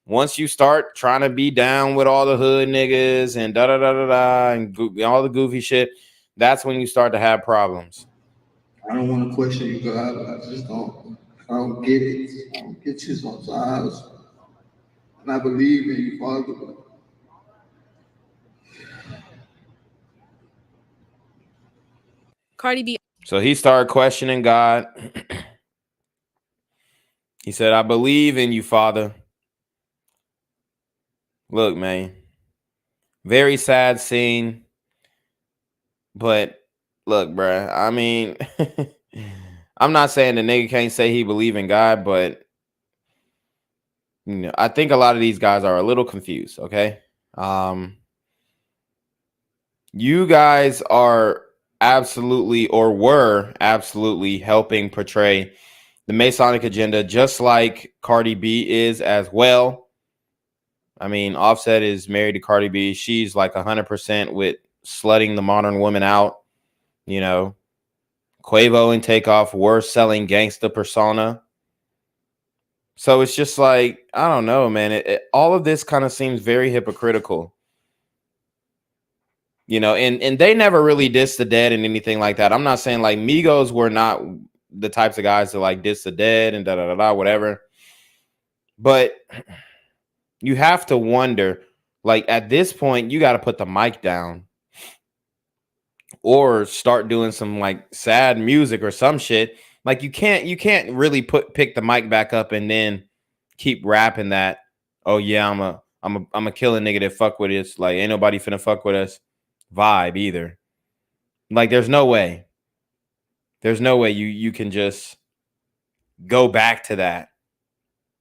once you start trying to be down with all the hood niggas and da da da da da and all the goofy shit, that's when you start to have problems. I don't want to question you, God. I just don't. I don't get it. I don't get you sometimes. And I believe in you, Father. But Cardi B. So he started questioning God. He said, I believe in you, Father. Look, man, very sad scene. But look, bruh, I mean, I'm not saying the nigga can't say he believe in God, but you know, I think a lot of these guys are a little confused, okay? You guys are absolutely, or were absolutely, helping portray the Masonic agenda, just like Cardi B is as well. I mean, Offset is married to Cardi B. She's like 100% with slutting the modern woman out. You know, Quavo and Takeoff were selling gangsta persona. So it's just like, I don't know, man. All of this kind of seems very hypocritical. You know, and they never really dissed the dead and anything like that. I'm not saying like Migos were not the types of guys to like diss the dead and da da da da whatever. But you have to wonder, like at this point, you got to put the mic down or start doing some like sad music or some shit. Like you can't really pick the mic back up and then keep rapping that, oh yeah, I'm a killing nigga that fuck with us. Like ain't nobody finna fuck with us vibe either. Like there's no way. There's no way you can just go back to that.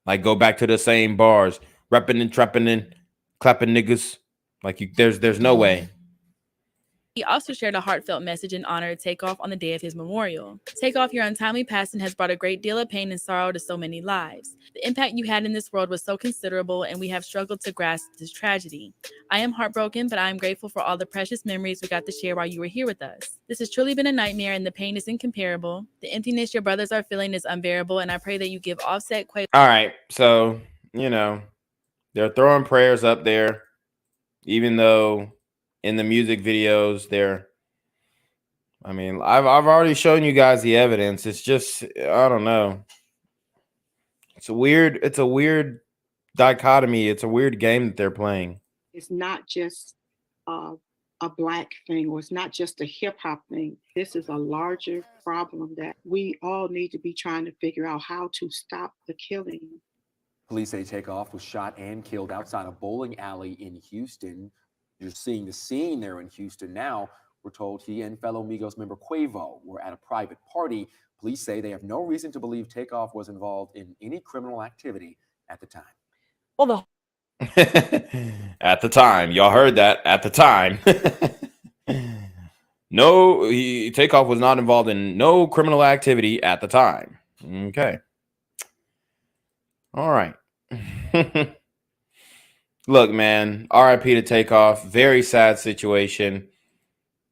Like go back to the same bars, rapping and trapping and clapping niggas. Like there's no way. He also shared a heartfelt message in honor of Takeoff on the day of his memorial. Takeoff, your untimely passing has brought a great deal of pain and sorrow to so many lives. The impact you had in this world was so considerable, and we have struggled to grasp this tragedy. I am heartbroken, but I am grateful for all the precious memories we got to share while you were here with us. This has truly been a nightmare, and the pain is incomparable. The emptiness your brothers are feeling is unbearable, and I pray that you give Offset Quavo. All right, so you know they're throwing prayers up there, even though in the music videos I mean, I've already shown you guys the evidence. It's just, I don't know. It's a weird dichotomy. It's a weird game that they're playing. It's not just a Black thing, or it's not just a hip hop thing. This is a larger problem that we all need to be trying to figure out how to stop the killing. Police say Takeoff was shot and killed outside a bowling alley in Houston. You're seeing the scene there in Houston now. We're told he and fellow Migos member Quavo were at a private party. Police say they have no reason to believe Takeoff was involved in any criminal activity at the time. Well, At the time, y'all heard that. At the time, no, Takeoff was not involved in no criminal activity at the time. Okay. All right. Look, man, RIP to Takeoff. Very sad situation.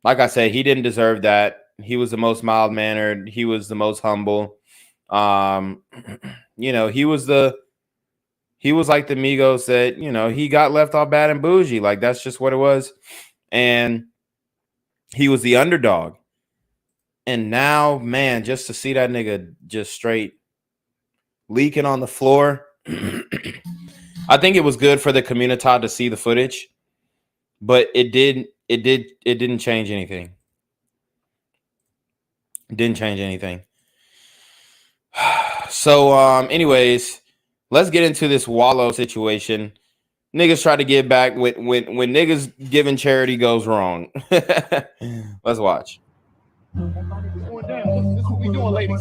Like I said, he didn't deserve that. He was the most mild-mannered. He was the most humble. You know, he was like the Migos that, you know, he got left off bad and bougie. Like, that's just what it was. And he was the underdog. And now, man, just to see that nigga just straight leaking on the floor. I think it was good for the community to see the footage. But it didn't change anything. It didn't change anything. So, anyways, let's get into this Wallow situation. Niggas try to give back when niggas giving charity goes wrong. Let's watch. Going down. This is what we doing, ladies.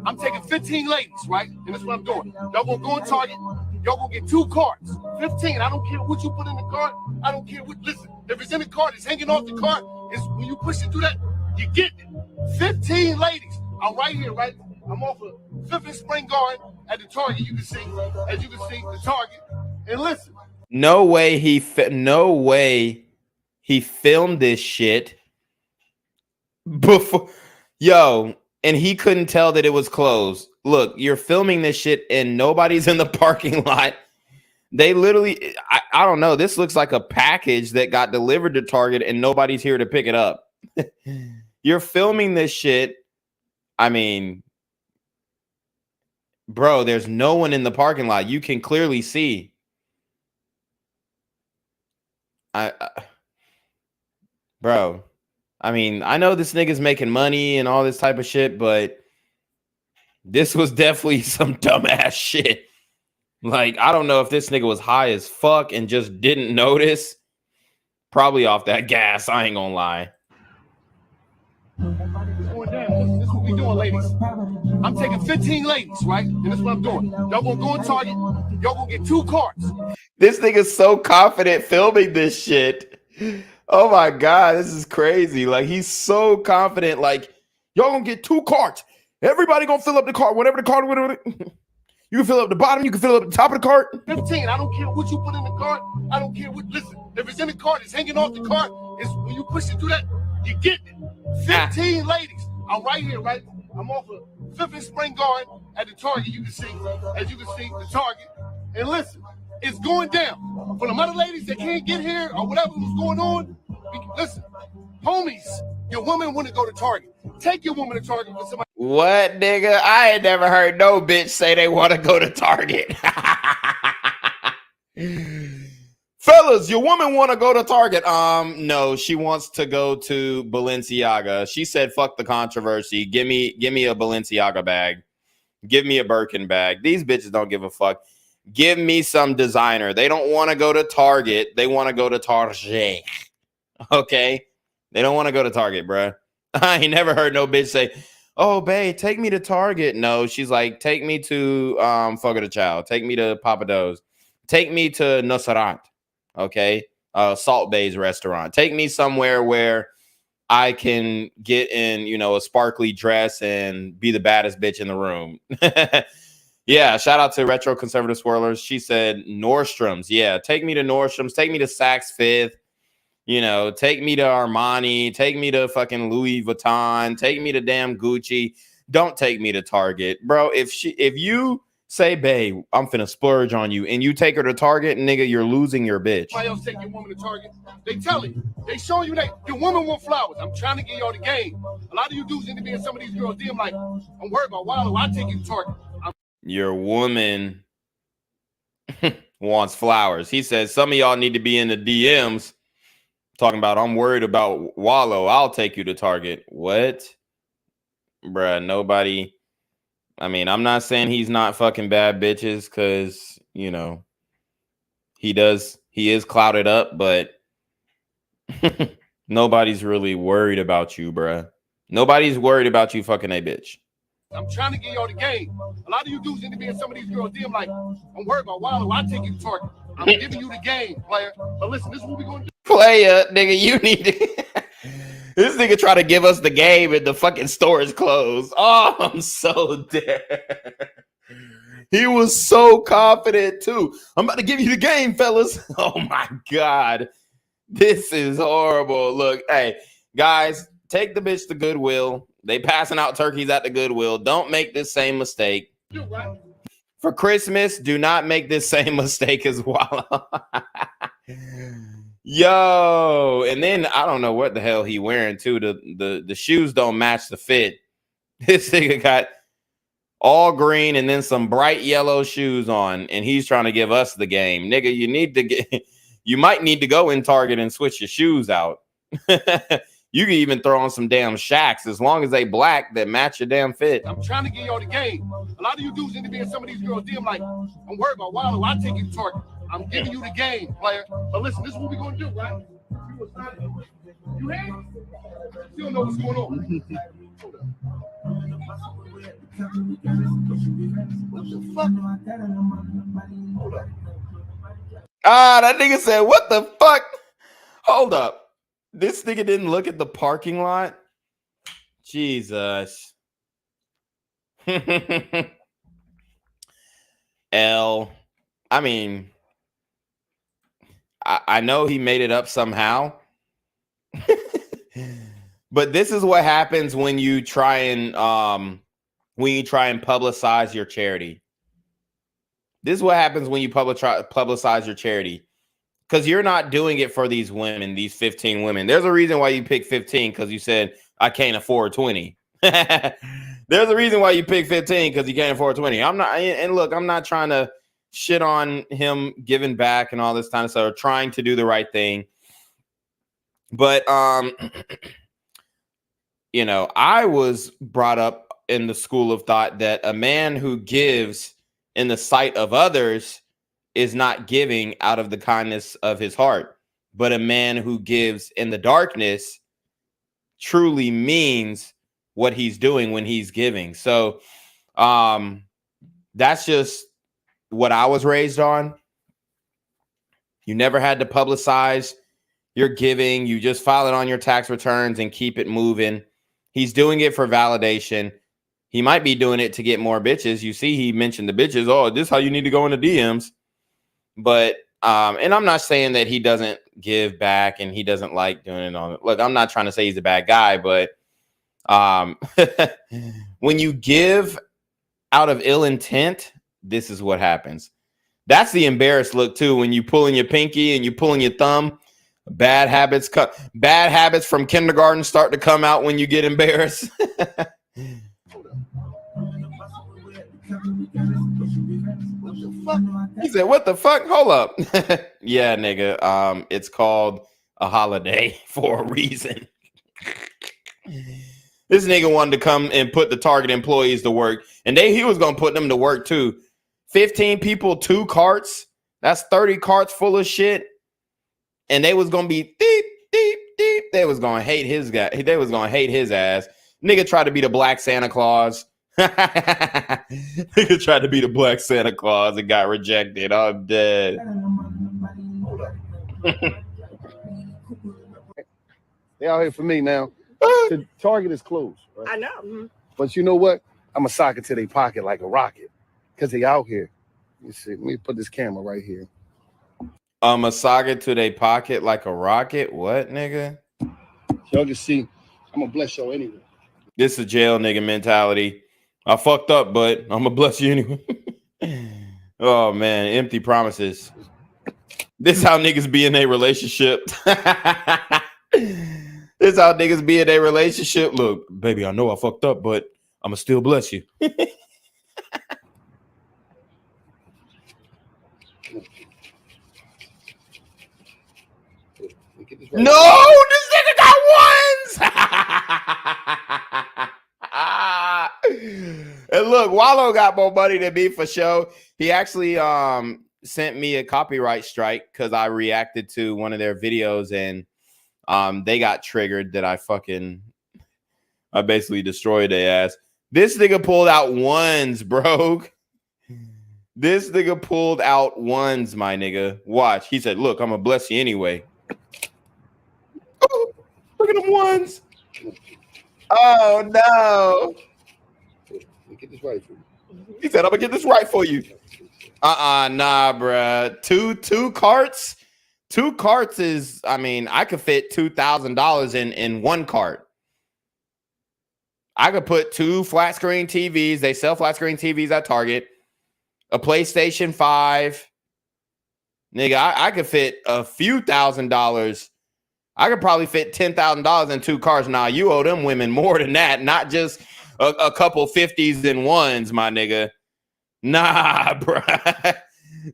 I'm taking 15 ladies, right? And this is what I'm doing. Y'all gonna go on Target. Y'all gonna get 2 carts. 15. I don't care what you put in the cart. I don't care what. Listen, if it's in the cart, it's hanging off the cart. It's when you push it through that, you get it. 15 ladies. I'm right here, right? I'm off of 5th and Spring Garden at the Target. You can see, as you can see, the Target. And listen. No way he filmed this shit before. Yo, and he couldn't tell that it was closed. Look, you're filming this shit and nobody's in the parking lot. They literally, I don't know. This looks like a package that got delivered to Target and nobody's here to pick it up. You're filming this shit. I mean, bro, there's no one in the parking lot. You can clearly see. Bro, I mean, I know this nigga's making money and all this type of shit, but this was definitely some dumbass shit. Like, I don't know if this nigga was high as fuck and just didn't notice. Probably off that gas, I ain't gonna lie. Going down. This is what we doing, ladies. I'm taking 15 ladies, right? And this is what I'm doing. Y'all gonna go on Target. Y'all gonna get 2 carts. This nigga's so confident filming this shit. Oh my God, this is crazy. Like, he's so confident. Like, y'all gonna get 2 carts. Everybody gonna fill up the cart. Whatever the cart, whatever. You can fill up the bottom. You can fill up the top of the cart. 15. I don't care what you put in the cart. I don't care what. Listen, if it's in the cart, it's hanging off the cart. It's when you push it through that, you get it. 15 ladies. I'm right here, right? I'm off of 5th and Spring Garden at the Target. You can see, as you can see, the Target. And listen, it's going down. For the other ladies that can't get here or whatever was going on, listen, homies, your woman want to go to Target. Take your woman to Target with somebody. What, nigga? I ain't never heard no bitch say they want to go to Target. Fellas, your woman want to go to Target. No, she wants to go to Balenciaga. She said, fuck the controversy. Give me a Balenciaga bag. Give me a Birkin bag. These bitches don't give a fuck. Give me some designer. They don't want to go to Target. They want to go to Target. Okay? They don't want to go to Target, bruh. I ain't never heard no bitch say, oh, babe, take me to Target. No, she's like, take me to Fogo de Chao. Take me to Papa Do's. Take me to Nosarant. Okay? Salt Bay's restaurant. Take me somewhere where I can get in, you know, a sparkly dress and be the baddest bitch in the room. Yeah, shout out to Retro Conservative Swirlers. She said Nordstrom's. Yeah, take me to Nordstrom's. Take me to Saks Fifth. You know, take me to Armani. Take me to fucking Louis Vuitton. Take me to damn Gucci. Don't take me to Target. Bro, if you say, babe, I'm finna splurge on you, and you take her to Target, nigga, you're losing your bitch. Somebody else take your woman to Target. They tell you. They show you that your woman want flowers. I'm trying to get y'all the game. A lot of you dudes need to be in some of these girls' DM like, I'm worried about Wallow. I take you to Target. Your woman wants flowers. He says some of y'all need to be in the DMs talking about, I'm worried about Wallow. I'll take you to Target. What? Bruh, nobody. I mean, I'm not saying he's not fucking bad bitches because, you know, he is clouded up, but nobody's really worried about you, bruh. Nobody's worried about you fucking a bitch. I'm trying to get y'all the game. A lot of you dudes need to be in some of these girls' DM like, I'm worried about Wallow. I take you to Target. I'm giving you the game, player. But listen, this is what we're going to do. Player, nigga, you need to. This nigga try to give us the game and the fucking store is closed. Oh, I'm so dead. He was so confident too. I'm about to give you the game, fellas. Oh my God. This is horrible. Look, hey, guys, take the bitch to Goodwill. They passing out turkeys at the Goodwill. Don't make this same mistake. For Christmas, do not make this same mistake as Wallow. Yo, and then I don't know what the hell he wearing too. The shoes don't match the fit. This nigga got all green and then some bright yellow shoes on, and he's trying to give us the game. Nigga, you need to you might need to go in Target and switch your shoes out. You can even throw on some damn Shacks as long as they black that match your damn fit. I'm trying to get y'all the game. A lot of you dudes need to be in some of these girls' DM like, I'm worried about Wallow. I take you to Target. I'm giving you the game, player. But listen, this is what we're going to do, right? You ready? You don't know what's going on. What the fuck? Hold up. Ah, that nigga said, what the fuck? Hold up. This nigga didn't look at the parking lot? Jesus. L. I mean, I know he made it up somehow. But this is what happens when you try and publicize your charity. This is what happens when you publicize your charity. Because you're not doing it for these women, these 15 women. There's a reason why you picked 15, because you said, I can't afford 20. There's a reason why you picked 15, because you can't afford 20. I'm not, and look, I'm not trying to shit on him giving back and all this kind of stuff, or trying to do the right thing. But, you know, I was brought up in the school of thought that a man who gives in the sight of others is not giving out of the kindness of his heart, but a man who gives in the darkness truly means what he's doing when he's giving. So that's just what I was raised on. You never had to publicize your giving. You just file it on your tax returns and keep it moving. He's doing it for validation. He might be doing it to get more bitches. You see, he mentioned the bitches. Oh, this is how you need to go in the DMs. But, and I'm not saying that he doesn't give back and he doesn't like doing it on. Look, I'm not trying to say he's a bad guy, but when you give out of ill intent, this is what happens. That's the embarrassed look too. When you pulling your pinky and you pulling your thumb, bad habits from kindergarten start to come out when you get embarrassed. He said, what the fuck? Hold up. Yeah, nigga. It's called a holiday for a reason. This nigga wanted to come and put the Target employees to work. And he was going to put them to work too. 15 people, 2 carts. That's 30 carts full of shit. And they was going to be deep, deep, deep. They was going to hate his guy. They was going to hate his ass. Nigga tried to be the Black Santa Claus. Nigga tried to be the Black Santa Claus and got rejected. I'm dead. They out here for me now. The Target is closed. Right? I know. Mm-hmm. But you know what? I'm a sock it to their pocket like a rocket. Because they out here. You see, let me put this camera right here. I'm a socket to their pocket like a rocket. What, nigga? Y'all can see. I'm going to bless y'all anyway. This is a jail nigga mentality. I fucked up, but I'm going to bless you anyway. Oh, man. Empty promises. This is how niggas be in a relationship. This is how niggas be in a relationship. Look, baby, I know I fucked up, but I'm going to still bless you. No, this nigga got ones. And look, Wallow got more money than me for show. He actually sent me a copyright strike because I reacted to one of their videos and they got triggered that I basically destroyed their ass. This nigga pulled out ones, bro. This nigga pulled out ones, my nigga. Watch. He said, look, I'm gonna bless you anyway. Oh, look at them ones. Oh no. Get this right for you. He said, I'm gonna get this right for you. Nah, bruh. Two carts. 2 carts is, I mean, I could fit $2,000 in 1 cart. I could put 2 flat screen TVs. They sell flat screen TVs at Target. A PlayStation 5. Nigga, I could fit a few $1,000s. I could probably fit $10,000 in 2 cars. Now, you owe them women more than that, not just a couple 50s and 1s, my nigga. Nah, bruh.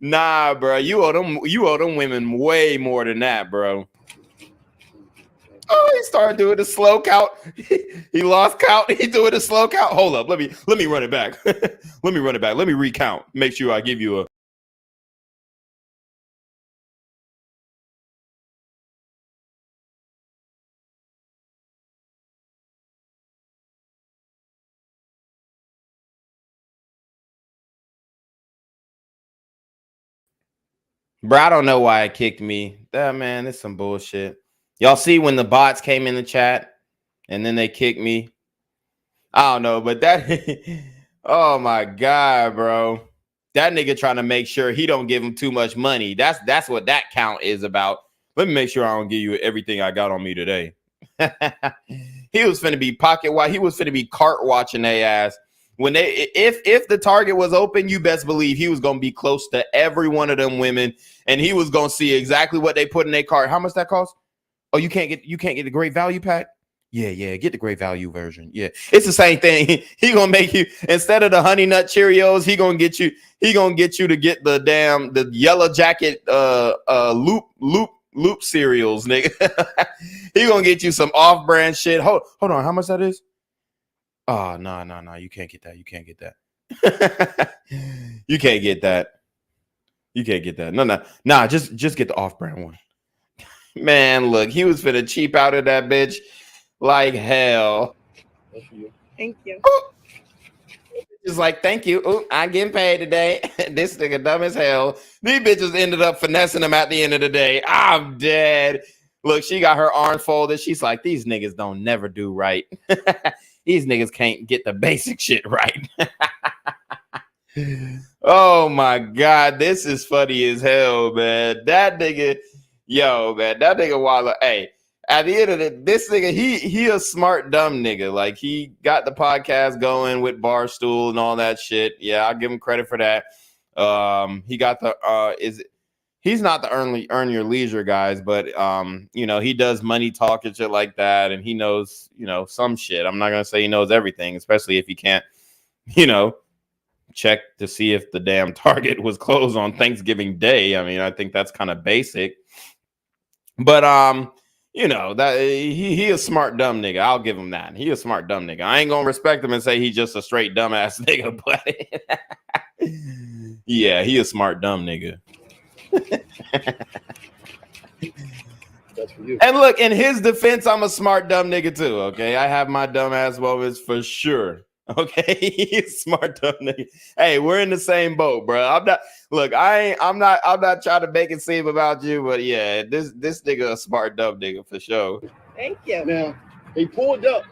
Nah, bro. You owe them women way more than that, bro. Oh, he started doing the slow count. He lost count. He doing the slow count. Hold up. Let me run it back. Let me run it back. Let me recount. Make sure I give you a. Bro, I don't know why it kicked me. That man, it's some bullshit. Y'all see when the bots came in the chat and then they kicked me? I don't know, but that oh my god, bro. That nigga trying to make sure he don't give him too much money. That's what that count is about. Let me make sure I don't give you everything I got on me today. He was finna be pocket watch. He was finna be cart watching their ass. When they if the target was open, you best believe he was gonna be close to every one of them women, and he was gonna see exactly what they put in their cart. How much that cost? Oh, you can't get the great value pack? Yeah, get the great value version. Yeah, it's the same thing. He gonna make you, instead of the honey nut Cheerios, he gonna get you to get the yellow jacket loop cereals, nigga. He gonna get you some off-brand shit. Hold on, how much that is? Oh, no, you can't get that. You can't get that. You can't get that. You can't get that. No, just get the off-brand one. Man, look, he was finna cheap out of that bitch like hell. Thank you. Just like, thank you. Ooh, I'm getting paid today. This nigga dumb as hell. These bitches ended up finessing him at the end of the day. I'm dead. Look, she got her arms folded. She's like, these niggas don't never do right. These niggas can't get the basic shit right. Oh my god, this is funny as hell, man. That nigga, that nigga Waller. Hey, at the end of it, this nigga, he a smart dumb nigga. Like, he got the podcast going with Barstool and all that shit. Yeah, I'll give him credit for that. He got the he's not the earn your leisure guys, but he does money talk and shit like that, and he knows, some shit. I'm not gonna say he knows everything, especially if he can't, check to see if the damn Target was closed on Thanksgiving Day. I mean, I think that's kind of basic. But that he a smart dumb nigga. I'll give him that. He a smart dumb nigga. I ain't gonna respect him and say he's just a straight dumbass nigga, but yeah, he a smart dumb nigga. That's for you. And look, in his defense, I'm a smart dumb nigga too. Okay, I have my dumbass moments for sure. Okay, he's smart dumb nigga. Hey, we're in the same boat, bro. I'm not trying to make it seem about you, but yeah, this nigga a smart dumb nigga for sure. Thank you. Now, he pulled up.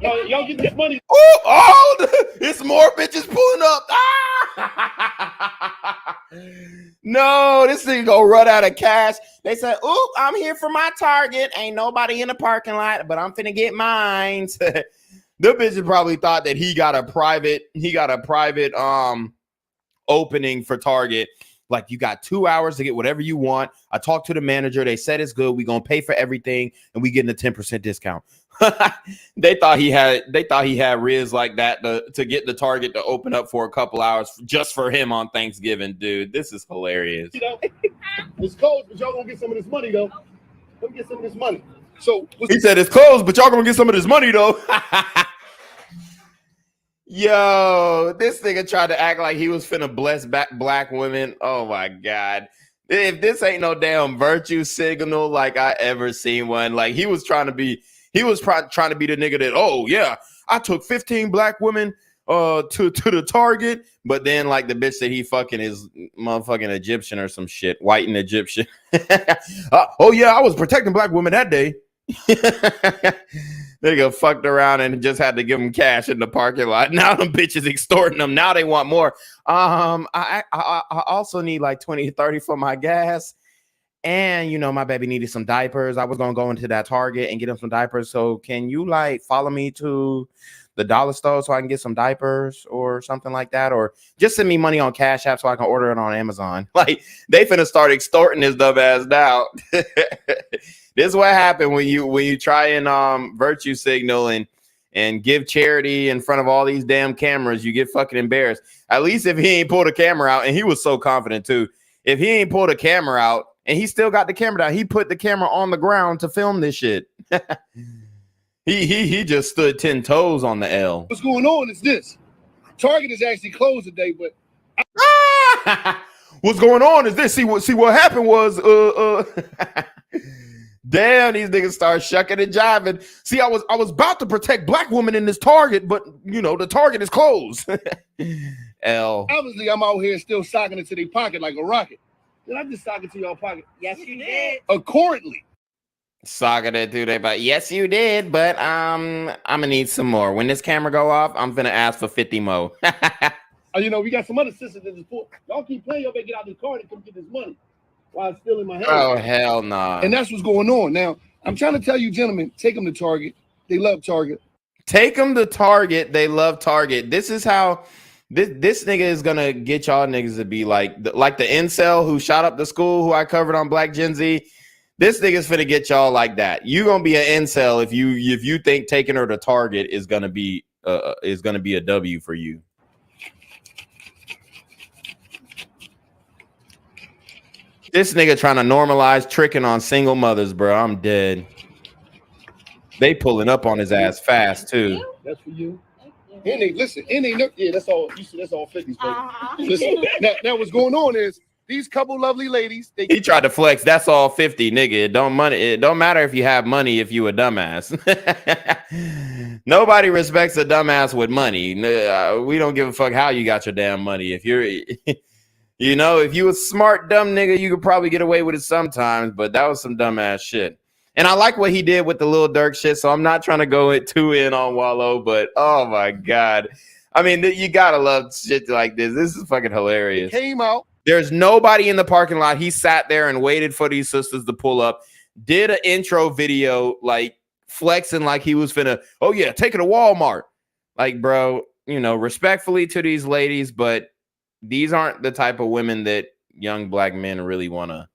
Y'all get this money. Oh, it's more bitches pulling up. Ah! No, this nigga gonna run out of cash. They said, "Ooh, I'm here for my Target. Ain't nobody in the parking lot, but I'm finna get mine." The bitches probably thought that he got a private opening for Target. Like, you got 2 hours to get whatever you want. I talked to the manager. They said it's good. We gonna pay for everything, and we getting a 10% discount. They thought he had Riz like that to get the Target to open up for a couple hours just for him on Thanksgiving, dude. This is hilarious. It's cold, but y'all gonna get some of this money though. Let me get some of this money. So he said it's closed, but y'all gonna get some of this money though. Yo, this nigga tried to act like he was finna bless black women. Oh my god. If this ain't no damn virtue signal like I ever seen one, like he was trying to be the nigga that, oh yeah, I took 15 black women to the Target, but then like the bitch that he fucking is motherfucking Egyptian or some shit, white and Egyptian. Oh yeah, I was protecting black women that day. Nigga fucked around and just had to give them cash in the parking lot. Now them bitches extorting them. Now they want more. I also need like 20, 30 for my gas. And, my baby needed some diapers. I was going to go into that Target and get him some diapers. So can you like follow me to the dollar store so I can get some diapers or something like that? Or just send me money on Cash App so I can order it on Amazon. Like, they finna start extorting this dumb ass now. This is what happened when you try and virtue signal and and give charity in front of all these damn cameras, you get fucking embarrassed. At least if he ain't pulled a camera out, and he was so confident too. If he ain't pulled a camera out and he still got the camera down, he put the camera on the ground to film this shit. He just stood 10 toes on the L. What's going on is this. Target is actually closed today, but what's going on is this. See what happened was damn, these niggas start shucking and jiving. See, I was about to protect black women in this Target, but you know, the Target is closed. L. Obviously, I'm out here still socking into their pocket like a rocket. Did I just sock it to your pocket? Yes, you did. Accordingly. Socking it to their pocket. Yes, you did, but I'm gonna need some more. When this camera go off, I'm gonna ask for 50 more. You know, we got some other sisters in this pool. Y'all keep playing, y'all better get out this car and come get this money while it's still in my hand. Oh, hell no. Nah. And that's what's going on. Now, I'm trying to tell you, gentlemen, take them to Target. They love Target. Take them to Target. They love Target. This is how this nigga is gonna get y'all niggas to be like the incel who shot up the school who I covered on Black Gen Z. This nigga's finna get y'all like that. You gonna be an incel if you think taking her to Target is gonna be a W for you. This nigga trying to normalize tricking on single mothers, bro. I'm dead. They pulling up on his ass fast too. That's for you. And they listen, and they yeah, that's all you see, that's all 50s. Listen, now what's going on is these couple lovely ladies. He tried to flex. That's all 50, nigga. It don't matter if you have money if you a dumbass. Nobody respects a dumbass with money. We don't give a fuck how you got your damn money. If you're you know, if you a smart dumb nigga, you could probably get away with it sometimes, but that was some dumbass shit. And I like what he did with the Lil Durk shit, so I'm not trying to go too in on Wallow, but oh my God. I mean, you gotta love shit like this. This is fucking hilarious. It came out. There's nobody in the parking lot. He sat there and waited for these sisters to pull up, did an intro video, like flexing like he was finna, oh yeah, take it to Walmart. Like, bro, you know, respectfully to these ladies, but these aren't the type of women that young black men really want to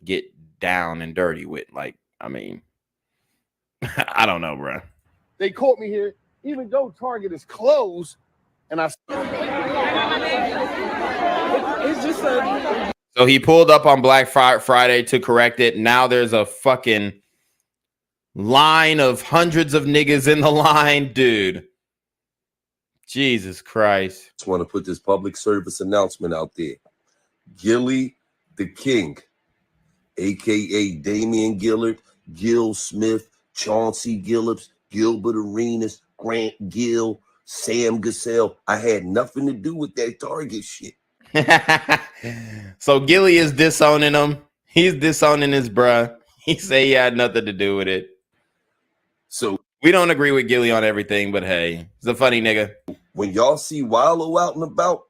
get down and dirty with. Like, I mean, I don't know, bro. They caught me here, even though Target is closed, and I. It's just a. So he pulled up on Black Friday to correct it. Now there's a fucking line of hundreds of niggas in the line, dude. Jesus Christ. Just want to put this public service announcement out there. Gilly the King, a.k.a. Damian Gillard, Gil Smith, Chauncey Gillips, Gilbert Arenas, Grant Gill, Sam Gassell. I had nothing to do with that Target shit. So Gilly is disowning him. He's disowning his bruh. He say he had nothing to do with it. So we don't agree with Gilly on everything, but hey, he's a funny nigga. When y'all see Wallow out and about,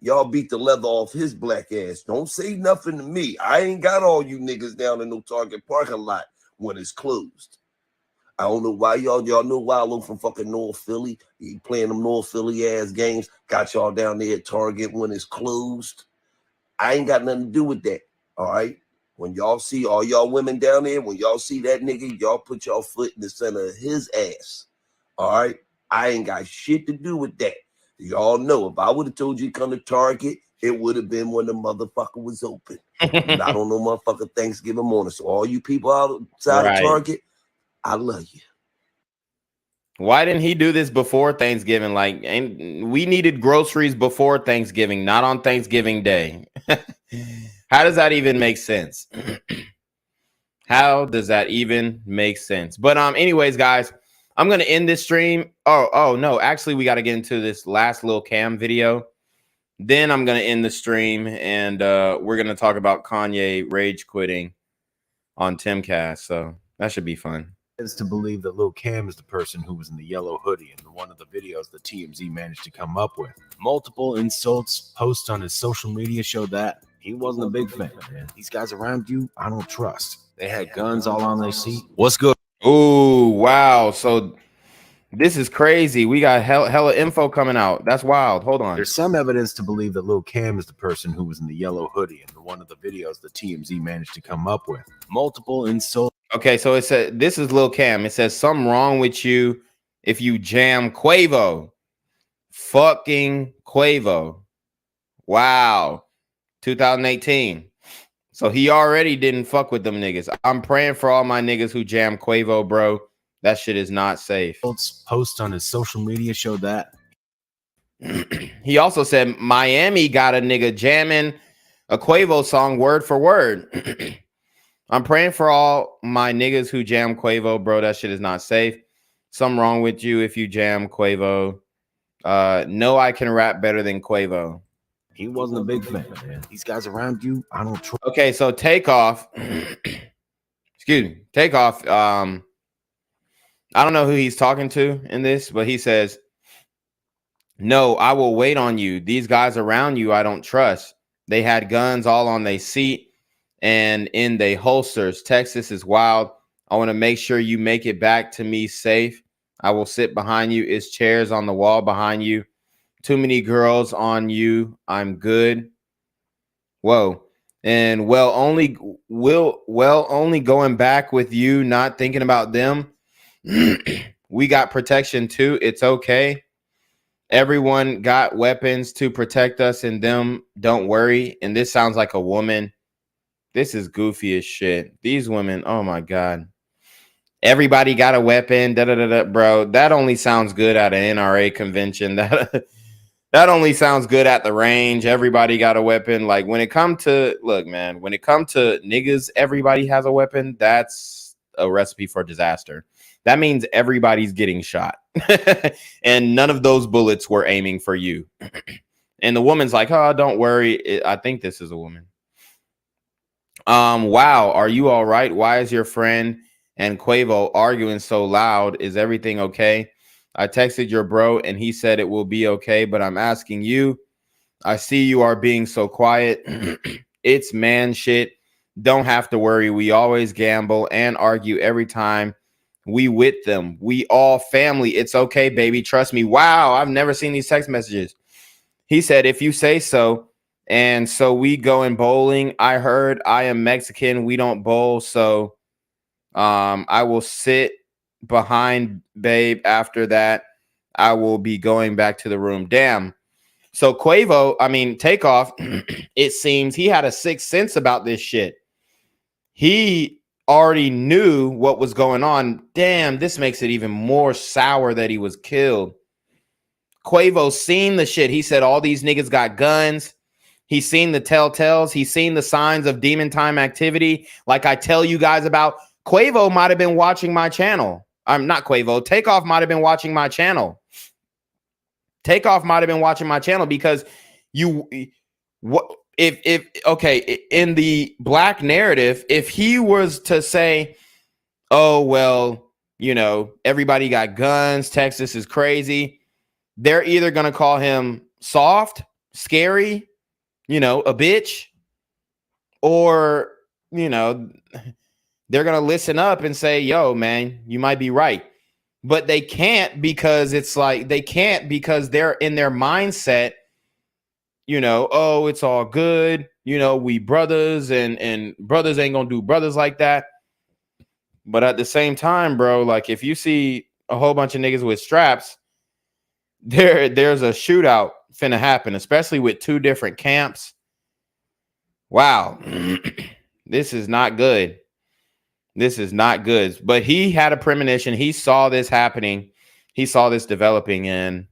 y'all beat the leather off his black ass. Don't say nothing to me. I ain't got all you niggas down in no Target parking lot when it's closed. I don't know why y'all know Wallow from fucking North Philly. He playing them North Philly ass games. Got y'all down there at Target when it's closed. I ain't got nothing to do with that. All right. When y'all see all y'all women down there, when y'all see that nigga, y'all put y'all foot in the center of his ass. All right. I ain't got shit to do with that. Y'all know if I would have told you to come to Target, it would have been when the motherfucker was open. Not on no motherfucker Thanksgiving morning. So all you people outside of Target, I love you. Why didn't he do this before Thanksgiving? Like, we needed groceries before Thanksgiving, not on Thanksgiving Day. How does that even make sense? How does that even make sense? But anyways, guys, I'm gonna end this stream. Oh no, actually, we got to get into this last Lil Cam video. Then I'm gonna end the stream, and we're gonna talk about Kanye rage quitting on Timcast. So that should be fun. Is to believe that Lil Cam is the person who was in the yellow hoodie in one of the videos the TMZ managed to come up with. Multiple insults posts on his social media show that he wasn't a big fan, man. These guys around you, I don't trust. They had guns all on their seat. What's good? Oh, wow. So this is crazy. We got hella info coming out. That's wild. Hold on. There's some evidence to believe that Lil Cam is the person who was in the yellow hoodie in one of the videos the TMZ managed to come up with. Multiple insults. Okay, so it said this is Lil Cam. It says something wrong with you if you jam Quavo. Fucking Quavo. Wow. 2018. So he already didn't fuck with them niggas. I'm praying for all my niggas who jam Quavo, bro. That shit is not safe. Post on his social media showed that. He also said Miami got a nigga jamming a Quavo song word for word. I'm praying for all my niggas who jam Quavo, bro. That shit is not safe. Something wrong with you if you jam Quavo. No, I can rap better than Quavo. He wasn't a big fan, man. These guys around you, I don't trust. Okay, so Takeoff. Excuse me. Takeoff. I don't know who he's talking to in this, but he says, no, I will wait on you. These guys around you, I don't trust. They had guns all on their seat and in their holsters. Texas is wild. I want to make sure you make it back to me safe. I will sit behind you. It's chairs on the wall behind you. Too many girls on you. I'm good. Whoa. And only going back with you, not thinking about them. We got protection too. It's okay. Everyone got weapons to protect us and them. Don't worry. And this sounds like a woman. This is goofy as shit. These women, oh my God. Everybody got a weapon. Bro, that only sounds good at an NRA convention. That only sounds good at the range. Everybody got a weapon. Like when it come to, look, man, when it come to niggas, everybody has a weapon. That's a recipe for disaster. That means everybody's getting shot. And none of those bullets were aiming for you. And the woman's like, oh, don't worry. I think this is a woman. Wow. Are you all right? Why is your friend and Quavo arguing so loud? Is everything okay? I texted your bro and he said it will be okay, but I'm asking you. I see you are being so quiet. It's man shit. Don't have to worry. We always gamble and argue every time we with them. We all family. It's okay, baby. Trust me. Wow. I've never seen these text messages. He said, if you say so. And so we going bowling. I heard I am Mexican. We don't bowl. So I will sit behind babe. After that, I will be going back to the room. Damn. So Takeoff, it seems he had a sixth sense about this shit. He already knew what was going on. Damn, this makes it even more sour that he was killed. Quavo seen the shit. He said all these niggas got guns. He's seen the telltales. He's seen the signs of demon time activity. Like I tell you guys about, Quavo might have been watching my channel. I'm not Quavo. Takeoff might have been watching my channel. Takeoff might have been watching my channel because in the black narrative, if he was to say, oh, well, everybody got guns, Texas is crazy, they're either going to call him soft, scary, a bitch, or, they're going to listen up and say, yo, man, you might be right. But they can't because they're in their mindset, oh, it's all good. We brothers and brothers ain't going to do brothers like that. But at the same time, bro, like if you see a whole bunch of niggas with straps, there's a shootout finna happen, especially with two different camps. Wow. This is not good. This is not good. But he had a premonition. He saw this happening. He saw this developing, and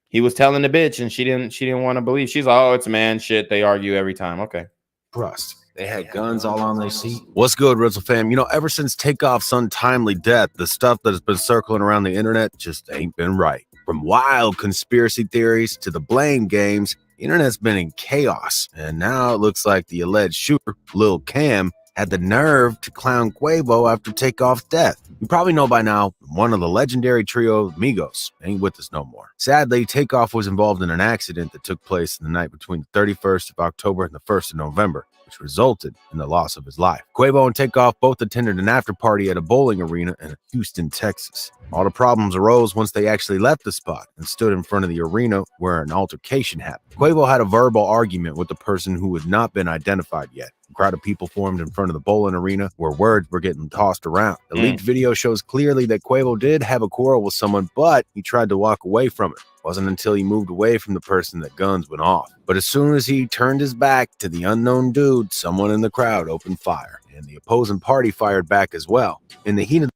he was telling the bitch, and she didn't want to believe. She's like, oh, it's man shit. They argue every time. Okay. Trust. They had guns all on their seat. What's good, Rizzle fam? Ever since Takeoff's untimely death, the stuff that has been circling around the internet just ain't been right. From wild conspiracy theories to the blame games, the internet's been in chaos. And now it looks like the alleged shooter, Lil Cam, had the nerve to clown Quavo after Takeoff's death. You probably know by now, one of the legendary trio Migos ain't with us no more. Sadly, Takeoff was involved in an accident that took place the night between the 31st of October and the 1st of November. which resulted in the loss of his life. Quavo and Takeoff both attended an after party at a bowling arena in Houston, Texas. All the problems arose once they actually left the spot and stood in front of the arena where an altercation happened. Quavo had a verbal argument with the person who had not been identified yet. A crowd of people formed in front of the bowling arena where words were getting tossed around. The leaked video shows clearly that Quavo did have a quarrel with someone, but he tried to walk away from it. It wasn't until he moved away from the person that guns went off. But as soon as he turned his back to the unknown dude, someone in the crowd opened fire, and the opposing party fired back as well. In the heat of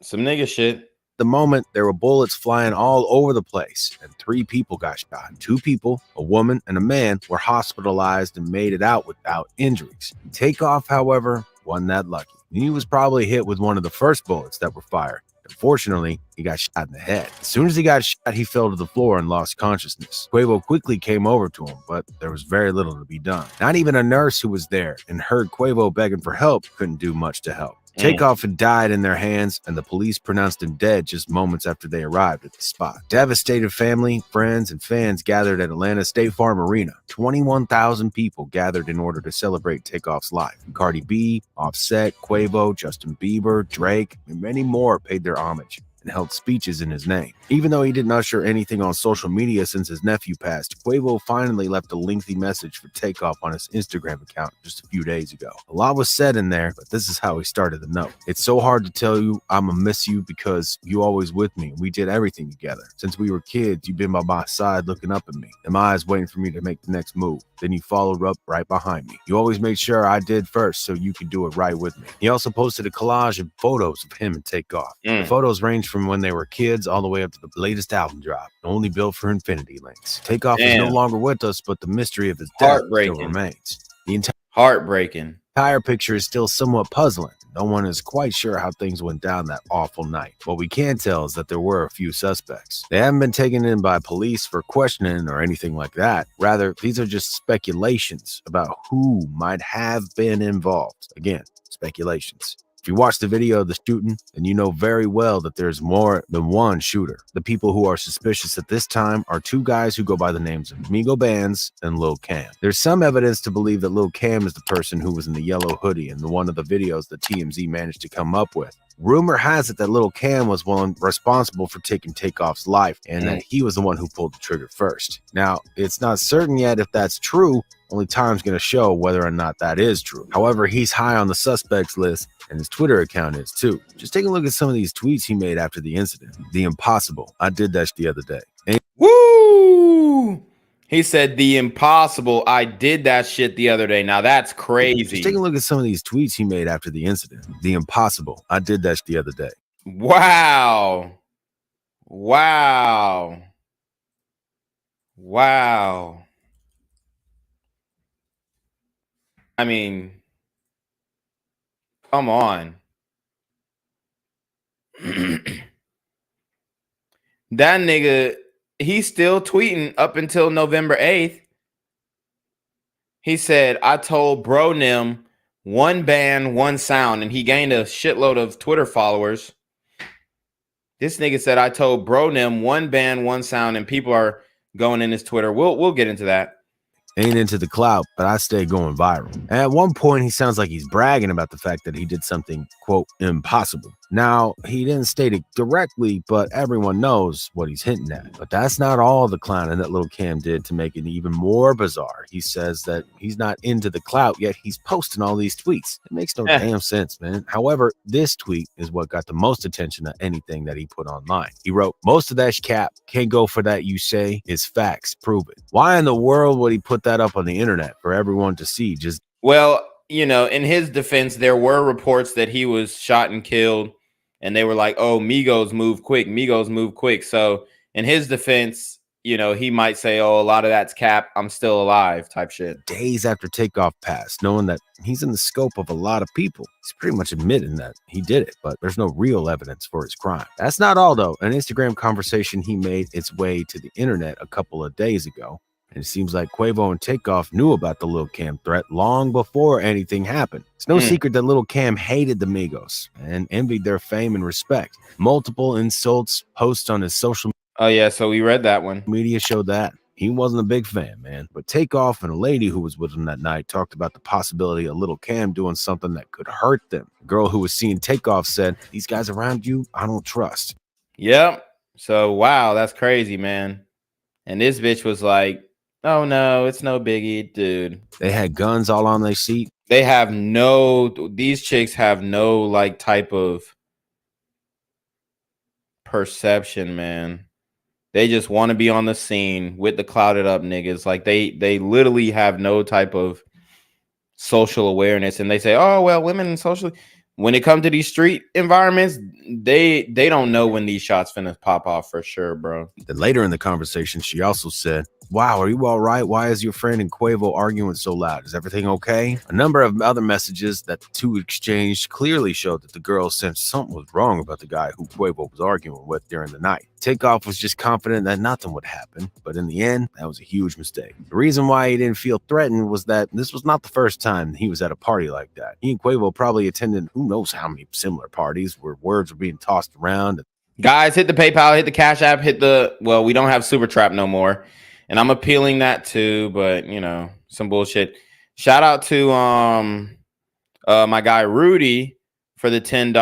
some nigga shit. The moment, there were bullets flying all over the place, and 3 people got shot. 2 people, a woman and a man, were hospitalized and made it out without injuries. Takeoff, however, wasn't that lucky. He was probably hit with one of the first bullets that were fired. Unfortunately, he got shot in the head. As soon as he got shot, he fell to the floor and lost consciousness. Quavo quickly came over to him, but there was very little to be done. Not even a nurse who was there and heard Quavo begging for help couldn't do much to help. Takeoff had died in their hands, and the police pronounced him dead just moments after they arrived at the spot. Devastated family, friends, and fans gathered at Atlanta State Farm Arena. 21,000 people gathered in order to celebrate Takeoff's life. Cardi B, Offset, Quavo, Justin Bieber, Drake, and many more paid their homage and held speeches in his name. Even though he didn't usher anything on social media since his nephew passed, Quavo finally left a lengthy message for Takeoff on his Instagram account just a few days ago. A lot was said in there, but this is how he started the note. "It's so hard to tell you I'ma miss you because you always with me. We did everything together. Since we were kids, you've been by my side looking up at me, and my eyes waiting for me to make the next move. Then you followed up right behind me. You always made sure I did first so you could do it right with me." He also posted a collage of photos of him and Takeoff. The photos range from when they were kids all the way up to the latest album drop, only built for infinity links. Takeoff is no longer with us, but the mystery of his death still remains. The entire picture is still somewhat puzzling. No one is quite sure how things went down that awful night. What we can tell is that there were a few suspects. They haven't been taken in by police for questioning or anything like that. Rather, these are just speculations about who might have been involved. Again, speculations. If you watch the video of the shooting, then you know very well that there's more than one shooter. The people who are suspicious at this time are 2 guys who go by the names of Migos and Lil Cam. There's some evidence to believe that Lil Cam is the person who was in the yellow hoodie in one of the videos that TMZ managed to come up with. Rumor has it that Lil Cam was one responsible for taking Takeoff's life, and that he was the one who pulled the trigger first. Now, it's not certain yet if that's true. Only time's going to show whether or not that is true. However, he's high on the suspects list, and his Twitter account is too. Just take a look at some of these tweets he made after the incident. The impossible. I did that the other day. Woo! He said the impossible. I did that shit the other day. Now that's crazy. Just take a look at some of these tweets he made after the incident. The impossible. I did that the other day. Wow. Wow. Wow. I mean, come on. That nigga, he's still tweeting up until November 8th. He said, I told Bro Nim 1 band, 1 sound, and he gained a shitload of Twitter followers. This nigga said, I told Bro Nim 1 band, 1 sound, and people are going in his Twitter. We'll get into that. Ain't into the clout, but I stay going viral. And at one point, he sounds like he's bragging about the fact that he did something, quote, impossible. Now, he didn't state it directly, but everyone knows what he's hinting at. But that's not all the clowning that Lil Cam did to make it even more bizarre. He says that he's not into the clout, yet he's posting all these tweets. It makes no damn sense, man. However, this tweet is what got the most attention of anything that he put online. He wrote, most of that cap, can't go for that you say, is facts, prove it. Why in the world would he put that up on the internet for everyone to see? Well, you know, in his defense, there were reports that he was shot and killed, and they were like, oh, Migos move quick. Migos move quick. So in his defense, you know, he might say, oh, a lot of that's cap. I'm still alive type shit. Days after Takeoff passed, knowing that he's in the scope of a lot of people, he's pretty much admitting that he did it, but there's no real evidence for his crime. That's not all, though. An Instagram conversation he made its way to the internet a couple of days ago. And it seems like Quavo and Takeoff knew about the Lil Cam threat long before anything happened. It's no secret that Lil Cam hated the Migos and envied their fame and respect. Multiple insults, posts on his social Oh, yeah, so we read that one. Media showed that. He wasn't a big fan, man. But Takeoff and a lady who was with him that night talked about the possibility of Lil Cam doing something that could hurt them. The girl who was seeing Takeoff said, "These guys around you, I don't trust." Yep. So wow, that's crazy, man. And this bitch was like, "Oh no, it's no biggie, dude." They had guns all on their seat. They have these chicks have no like type of perception, man. They just want to be on the scene with the clouded up niggas. Like they literally have no type of social awareness, and they say, "Oh well, women and social." When it comes to these street environments, they don't know when these shots finna pop off for sure, bro. Then later in the conversation, she also said, "Wow, are you all right? Why is your friend and Quavo arguing so loud? Is everything okay?" A number of other messages that the two exchanged clearly showed that the girl sensed something was wrong about the guy who Quavo was arguing with during the night. Takeoff was just confident that nothing would happen, but in the end, that was a huge mistake. The reason why he didn't feel threatened was that this was not the first time he was at a party like that. He and Quavo probably attended who knows how many similar parties where words were being tossed around. Guys, hit the PayPal, hit the Cash App, well, we don't have Super Trap no more. And I'm appealing that too, but you know, some bullshit. Shout out to my guy Rudy for the $10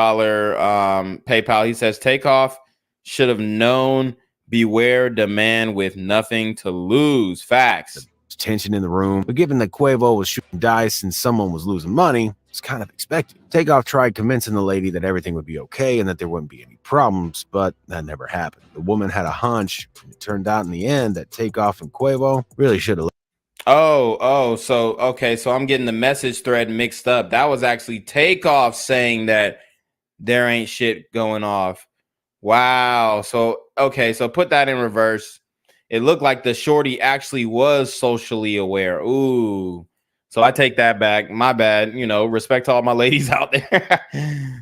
PayPal. He says Takeoff should have known, beware the man with nothing to lose. Facts. Tension in the room, but given that Quavo was shooting dice and someone was losing money, it's kind of expected. Takeoff tried convincing the lady that everything would be okay and that there wouldn't be any problems, but that never happened. The woman had a hunch, and it turned out in the end that Takeoff and Quavo really should have. So I'm getting the message thread mixed up. That was actually Takeoff saying that there ain't shit going off. Wow. So put that in reverse. It looked like the shorty actually was socially aware. Ooh. So I take that back. My bad. You know, respect to all my ladies out there.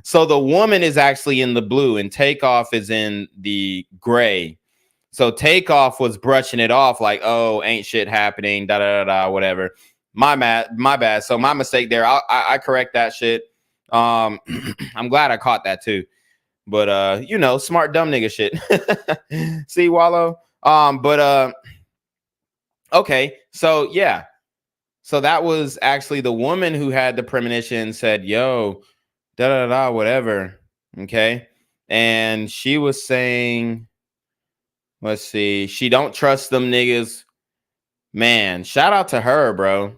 So the woman is actually in the blue and Takeoff is in the gray. So Takeoff was brushing it off like, oh, ain't shit happening, whatever. My bad. So my mistake there. I correct that shit. I'm glad I caught that too. But you know, smart dumb nigga shit. See, Wallow? Okay, so yeah. So that was actually the woman who had the premonition, said, yo, whatever. Okay. And she was saying, let's see, she don't trust them niggas. Man, shout out to her, bro.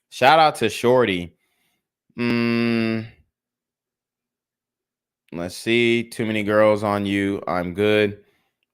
Shout out to Shorty. Let's see. Too many girls on you. I'm good.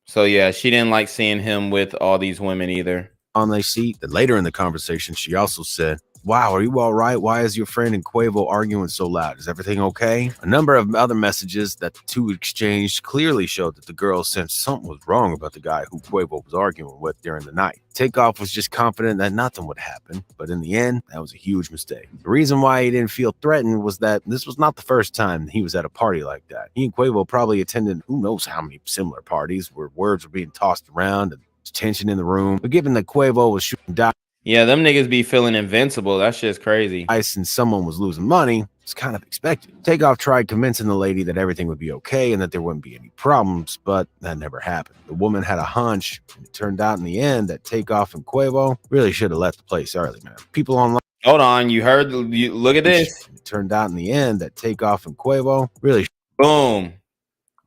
So yeah, she didn't like seeing him with all these women either. On their seat. Then later in the conversation, she also said, "Wow, are you all right? Why is your friend and Quavo arguing so loud? Is everything okay?" A number of other messages that the two exchanged clearly showed that the girl sensed something was wrong about the guy who Quavo was arguing with during the night. Takeoff was just confident that nothing would happen, but in the end, that was a huge mistake. The reason why he didn't feel threatened was that this was not the first time he was at a party like that. He and Quavo probably attended who knows how many similar parties where words were being tossed around and tension in the room. But given that Quavo was shooting dice, yeah, them niggas be feeling invincible. That shit's crazy. And someone was losing money, it's kind of expected. Takeoff tried convincing the lady that everything would be okay and that there wouldn't be any problems, but that never happened. The woman had a hunch, and it turned out in the end that Takeoff and Quavo really should have left the place early, man. People online. Hold on, you heard? Look at this. It turned out in the end that Takeoff and Quavo really. Boom.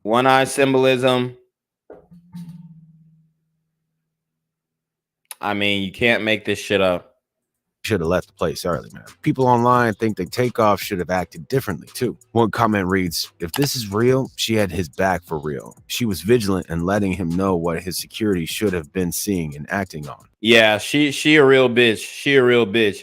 One eye symbolism. I mean, you can't make this shit up. Should have left the place early, man. People online think that Takeoff should have acted differently too. One comment reads, "If this is real, she had his back for real. She was vigilant and letting him know what his security should have been seeing and acting on." Yeah, she a real bitch. She a real bitch.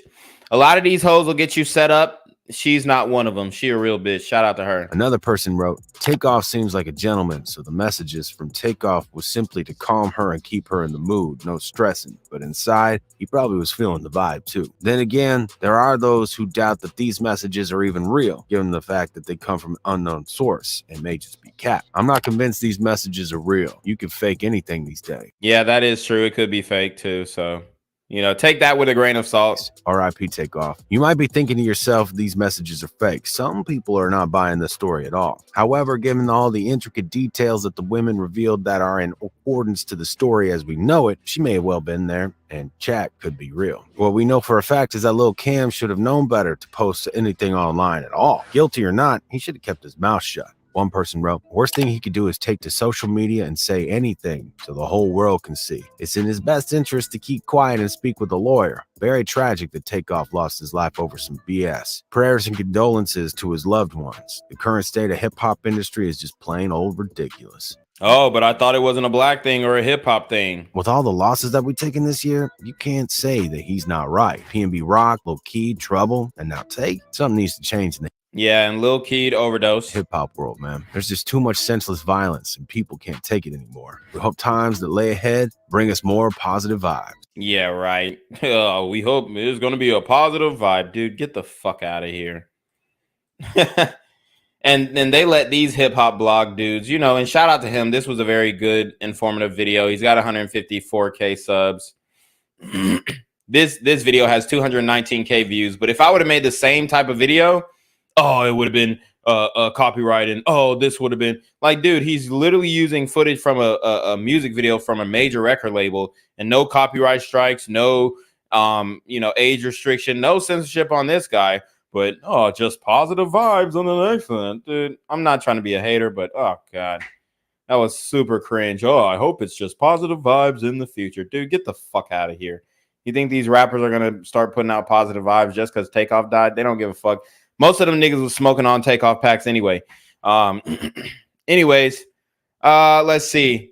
A lot of these hoes will get you set up. She's not one of them. She a real bitch. Shout out to her. Another person wrote, "Takeoff seems like a gentleman, so the messages from Takeoff was simply to calm her and keep her in the mood, no stressing. But inside, he probably was feeling the vibe too." Then again, there are those who doubt that these messages are even real, given the fact that they come from an unknown source and may just be capped. I'm not convinced these messages are real. You can fake anything these days. Yeah, that is true. It could be fake too, so You know, take that with a grain of salt. RIP Takeoff. You might be thinking to yourself, these messages are fake. Some people are not buying the story at all. However, given all the intricate details that the women revealed that are in accordance to the story as we know it, she may have well been there, and chat could be real. What we know for a fact is that Lil Cam should have known better to post anything online at all. Guilty or not, he should have kept his mouth shut. One person wrote, worst thing he could do is take to social media and say anything so the whole world can see. It's in his best interest to keep quiet and speak with a lawyer. Very tragic that Takeoff lost his life over some BS. Prayers and condolences to his loved ones. The current state of hip-hop industry is just plain old ridiculous. Oh, but I thought it wasn't a black thing or a hip-hop thing. With all the losses that we've taken this year, you can't say that he's not right. PNB Rock, Lil Key, Trouble, and now Take. Something needs to change in the Yeah, and Lil Key overdose. hip-hop world, man. There's just too much senseless violence and people can't take it anymore. We hope times that lay ahead bring us more positive vibes. Yeah, right. We hope it's going to be a positive vibe. Dude, get the fuck out of here. And then they let these hip-hop blog dudes, you know, and shout out to him. This was a very good, informative video. He's got 154K subs. This video has 219K views. But if I would have made the same type of video, oh, it would have been copyright, and oh, this would have been like, dude, he's literally using footage from a music video from a major record label, and no copyright strikes, no you know, age restriction, no censorship on this guy. But oh, just positive vibes on the next one, dude. I'm not trying to be a hater, but oh god, that was super cringe. Oh, I hope it's just positive vibes in the future, dude. Get the fuck out of here. You think these rappers are gonna start putting out positive vibes just because Takeoff died? They don't give a fuck. Most of them niggas was smoking on Takeoff packs anyway. Anyways, let's see.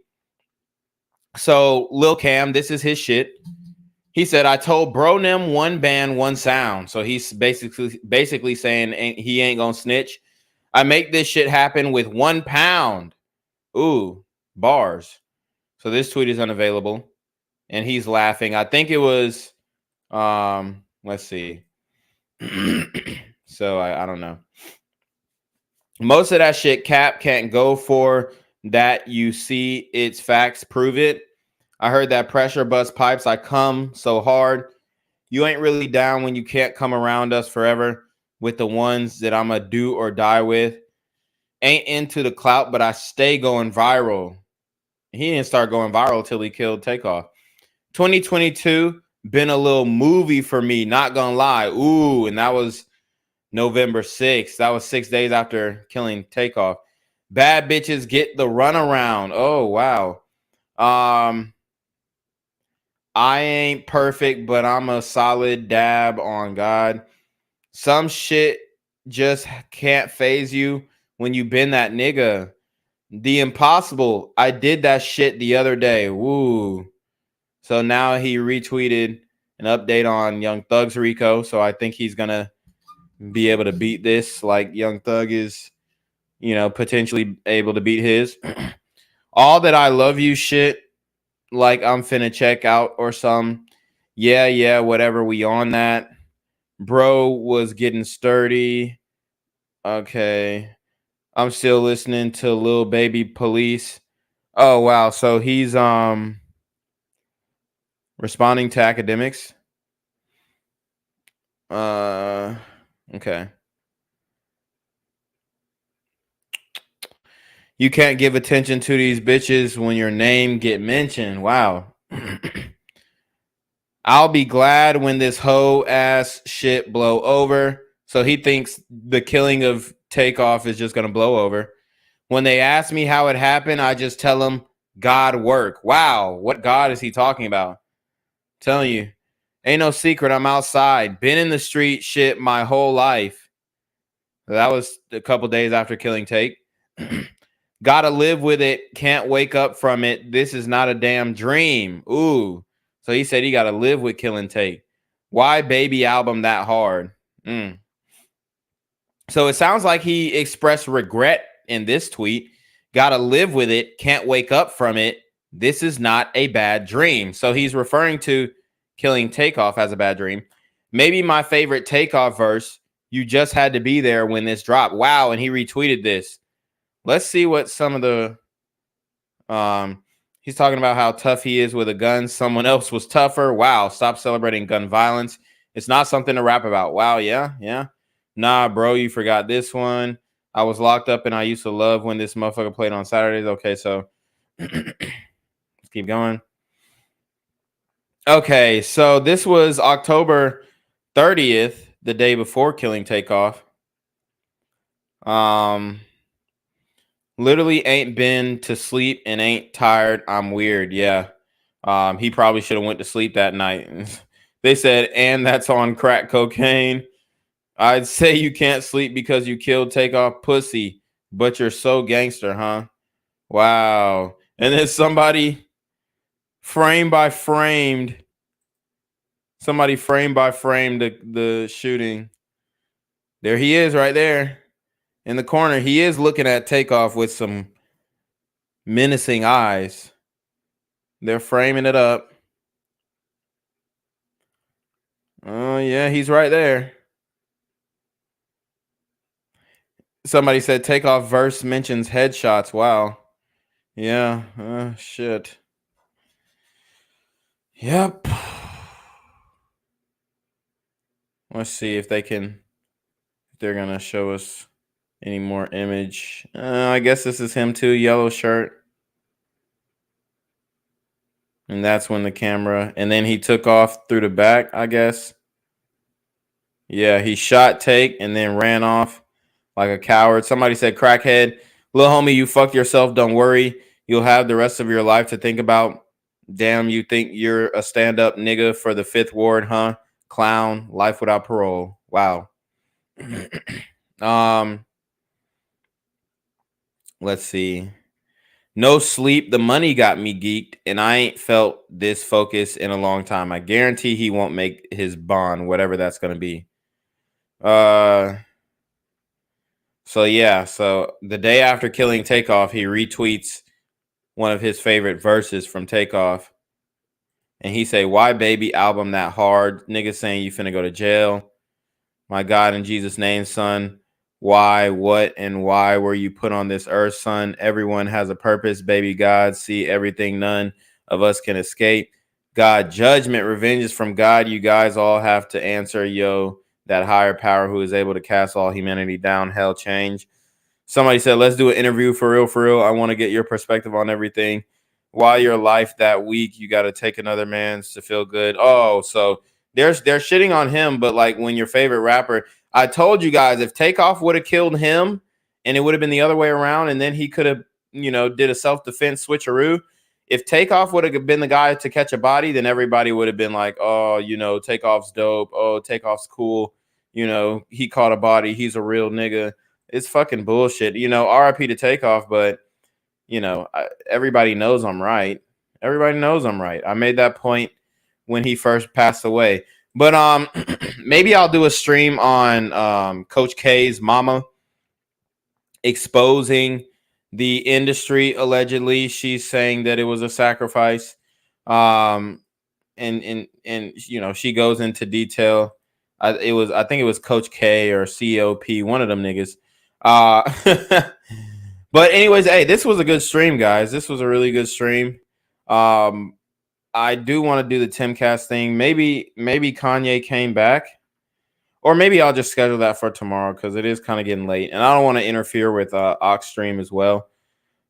So Lil Cam, this is his shit. He said, I told bro them one band, one sound. So he's basically saying he ain't gonna snitch. I make this shit happen with £1. Ooh, bars. So this tweet is unavailable. And he's laughing. I think it was, let's see. So I don't know. Most of that shit Cap can't go for that. You see it's facts, prove it. I heard that pressure bust pipes. I come so hard. You ain't really down when you can't come around us forever with the ones that I'm a do or die with. Ain't into the clout, but I stay going viral. He didn't start going viral till he killed Takeoff. 2022 been a little movie for me, not gonna lie. Ooh, and that was November 6th. That was 6 days after killing Takeoff. Bad bitches get the runaround. Oh, wow. I ain't perfect, but I'm a solid dab on God. Some shit just can't phase you when you been that nigga. The impossible. I did that shit the other day. Woo. So now he retweeted an update on Young Thug's Rico. So I think he's going to be able to beat this like Young Thug is, you know, potentially able to beat his. All that I love you shit. Like I'm finna check out or some. Yeah, whatever. We on that. Bro was getting sturdy. Okay. I'm still listening to Lil Baby Police. Oh, wow. So he's responding to academics. Okay. You can't give attention to these bitches when your name get mentioned. Wow. I'll be glad when this hoe ass shit blow over. So he thinks the killing of Takeoff is just going to blow over. When they ask me how it happened, I just tell them God work. Wow. What God is he talking about? I'm telling you, ain't no secret. I'm outside. Been in the street shit my whole life. That was a couple days after killing Take. Gotta live with it. Can't wake up from it. This is not a damn dream. Ooh. So he said he got to live with killing Take. Why Baby album that hard? So it sounds like he expressed regret in this tweet. Got to live with it. Can't wake up from it. This is not a bad dream. So he's referring to killing Takeoff as a bad dream. Maybe my favorite Takeoff verse. You just had to be there when this dropped. Wow. And he retweeted this. Let's see what some of the He's talking about how tough he is with a gun. Someone else was tougher. Wow. Stop celebrating gun violence. It's not something to rap about. Wow. Yeah. Yeah. Nah, bro, you forgot this one. I was locked up and I used to love when this motherfucker played on Saturdays. Okay, so let's keep going. Okay, so this was October 30th, the day before killing Takeoff. Literally ain't been to sleep and ain't tired. I'm weird. Yeah. He probably should have went to sleep that night. They said, and that's on crack cocaine. I'd say you can't sleep because you killed Takeoff pussy, but you're so gangster, huh? Wow. And then somebody frame by framed the shooting. There he is right there in the corner. He is looking at Takeoff with some menacing eyes. They're framing it up. Oh, yeah, he's right there. Somebody said Takeoff verse mentions headshots. Wow. Yeah. Shit. Yep. Let's see if they're going to show us any more image. I guess this is him too. Yellow shirt. And that's when the camera, and then he took off through the back, I guess. Yeah, he shot Take and then ran off like a coward. Somebody said, crackhead, little homie, you fucked yourself. Don't worry. You'll have the rest of your life to think about. Damn, you think you're a stand-up nigga for the 5th Ward, huh? Clown, life without parole. Wow. Let's see. No sleep. The money got me geeked, and I ain't felt this focus in a long time. I guarantee he won't make his bond, whatever that's going to be. So yeah. So the day after killing Takeoff, he retweets one of his favorite verses from Takeoff. And he say, why baby album that hard? Nigga saying you finna go to jail. My God, in Jesus' name, son. Why, what, and why were you put on this earth, son? Everyone has a purpose, baby God. See everything none of us can escape. God, judgment, revenge is from God. You guys all have to answer, yo, that higher power who is able to cast all humanity down, hell change. Somebody said, let's do an interview for real, for real. I want to get your perspective on everything. Why your life that week, you got to take another man's to feel good. Oh, so they're shitting on him, but like when your favorite rapper, I told you guys, if Takeoff would have killed him and it would have been the other way around, and then he could have, did a self-defense switcheroo. If Takeoff would have been the guy to catch a body, then everybody would have been like, oh, Takeoff's dope. Oh, Takeoff's cool. He caught a body. He's a real nigga. It's fucking bullshit. RIP to Takeoff, but, everybody knows I'm right. Everybody knows I'm right. I made that point when he first passed away. But maybe I'll do a stream on Coach K's mama exposing the industry. Allegedly, she's saying that it was a sacrifice. And she goes into detail. I think it was Coach K or COP, one of them niggas. But anyways, hey, this was a good stream, guys. This was a really good stream. I do want to do the Timcast thing. Maybe Kanye came back, or maybe I'll just schedule that for tomorrow because it is kind of getting late, and I don't want to interfere with Ox stream as well.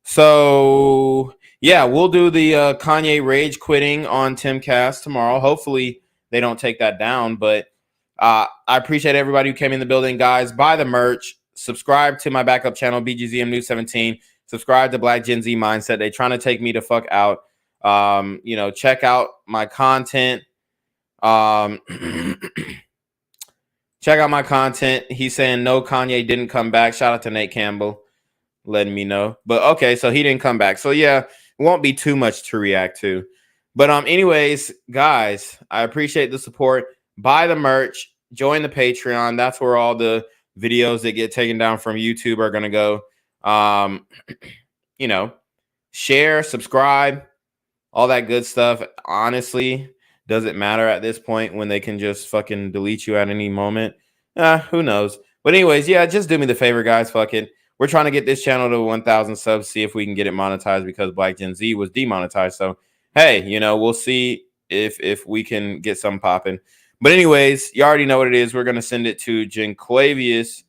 So yeah, we'll do the Kanye rage quitting on Timcast tomorrow. Hopefully they don't take that down, but I appreciate everybody who came in the building, guys. Buy the merch. Subscribe to my backup channel, BGZM News 17. Subscribe to Black Gen Z Mindset. They trying to take me to fuck out. Check out my content. Check out my content. He's saying no, Kanye didn't come back. Shout out to Nate Campbell letting me know. But okay, so he didn't come back. So yeah, it won't be too much to react to. But anyways, guys, I appreciate the support. Buy the merch. Join the Patreon. That's where all the videos that get taken down from YouTube are gonna go. Share, subscribe, all that good stuff. Honestly, doesn't matter at this point when they can just fucking delete you at any moment. Who knows? But anyways, yeah, just do me the favor, guys. Fuck it. we're trying to get this channel to 1,000 subs, see if we can get it monetized because Black Gen Z was demonetized. So, hey, you know, we'll see if we can get something popping. But anyways, you already know what it is. We're going to send it to Jenquavius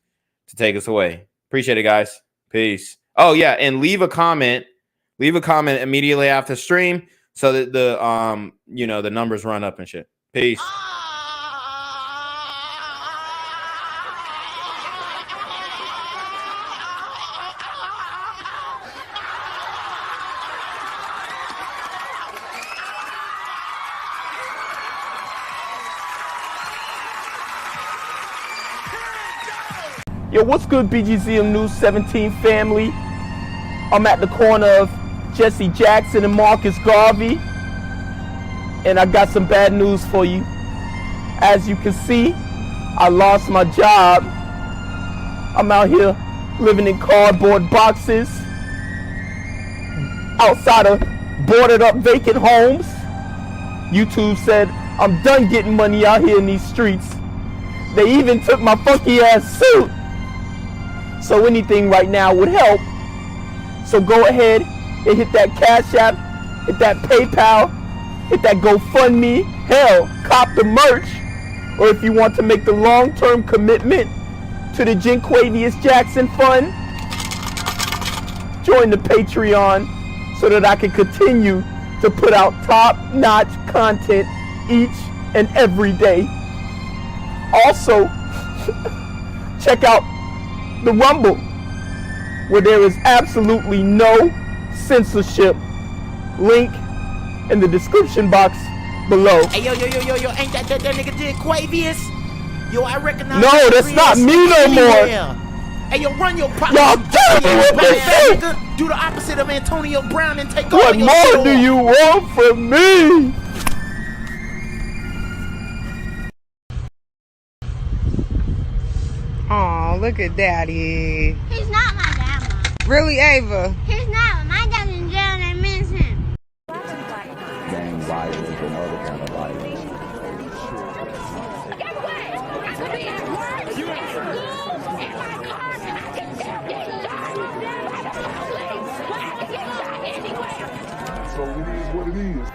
to take us away. Appreciate it, guys. Peace. Oh, yeah, and leave a comment. Leave a comment immediately after stream so that the you know, the numbers run up and shit. Peace. Yo, what's good, BGZM News 17 family? I'm at the corner of Jesse Jackson and Marcus Garvey, and I got some bad news for you. As you can see, I lost my job. I'm out here living in cardboard boxes outside of boarded up vacant homes. YouTube said I'm done getting money out here in these streets. They even took my funky ass suit. So anything right now would help. So go ahead and hit that Cash App, hit that PayPal, hit that GoFundMe. Hell, cop the merch. Or if you want to make the long-term commitment to the Jenquavius Jackson Fund, join the Patreon so that I can continue to put out top-notch content each and every day. Also, check out the Rumble, where there is absolutely no censorship. Link in the description box below. Hey, yo, ain't that nigga Jenquavius? Yo, I recognize. No, that's not me no more. Hey, yo, run your pop. Y'all killing me with this shit. Do the opposite of Antonio Brown and take What all your more do you want from me? Oh, look at Daddy. He's not my dad, Mom. Really, Ava? He's not. My dad's in jail and I miss him. Gang violence and other kind of violence. So it is what it is.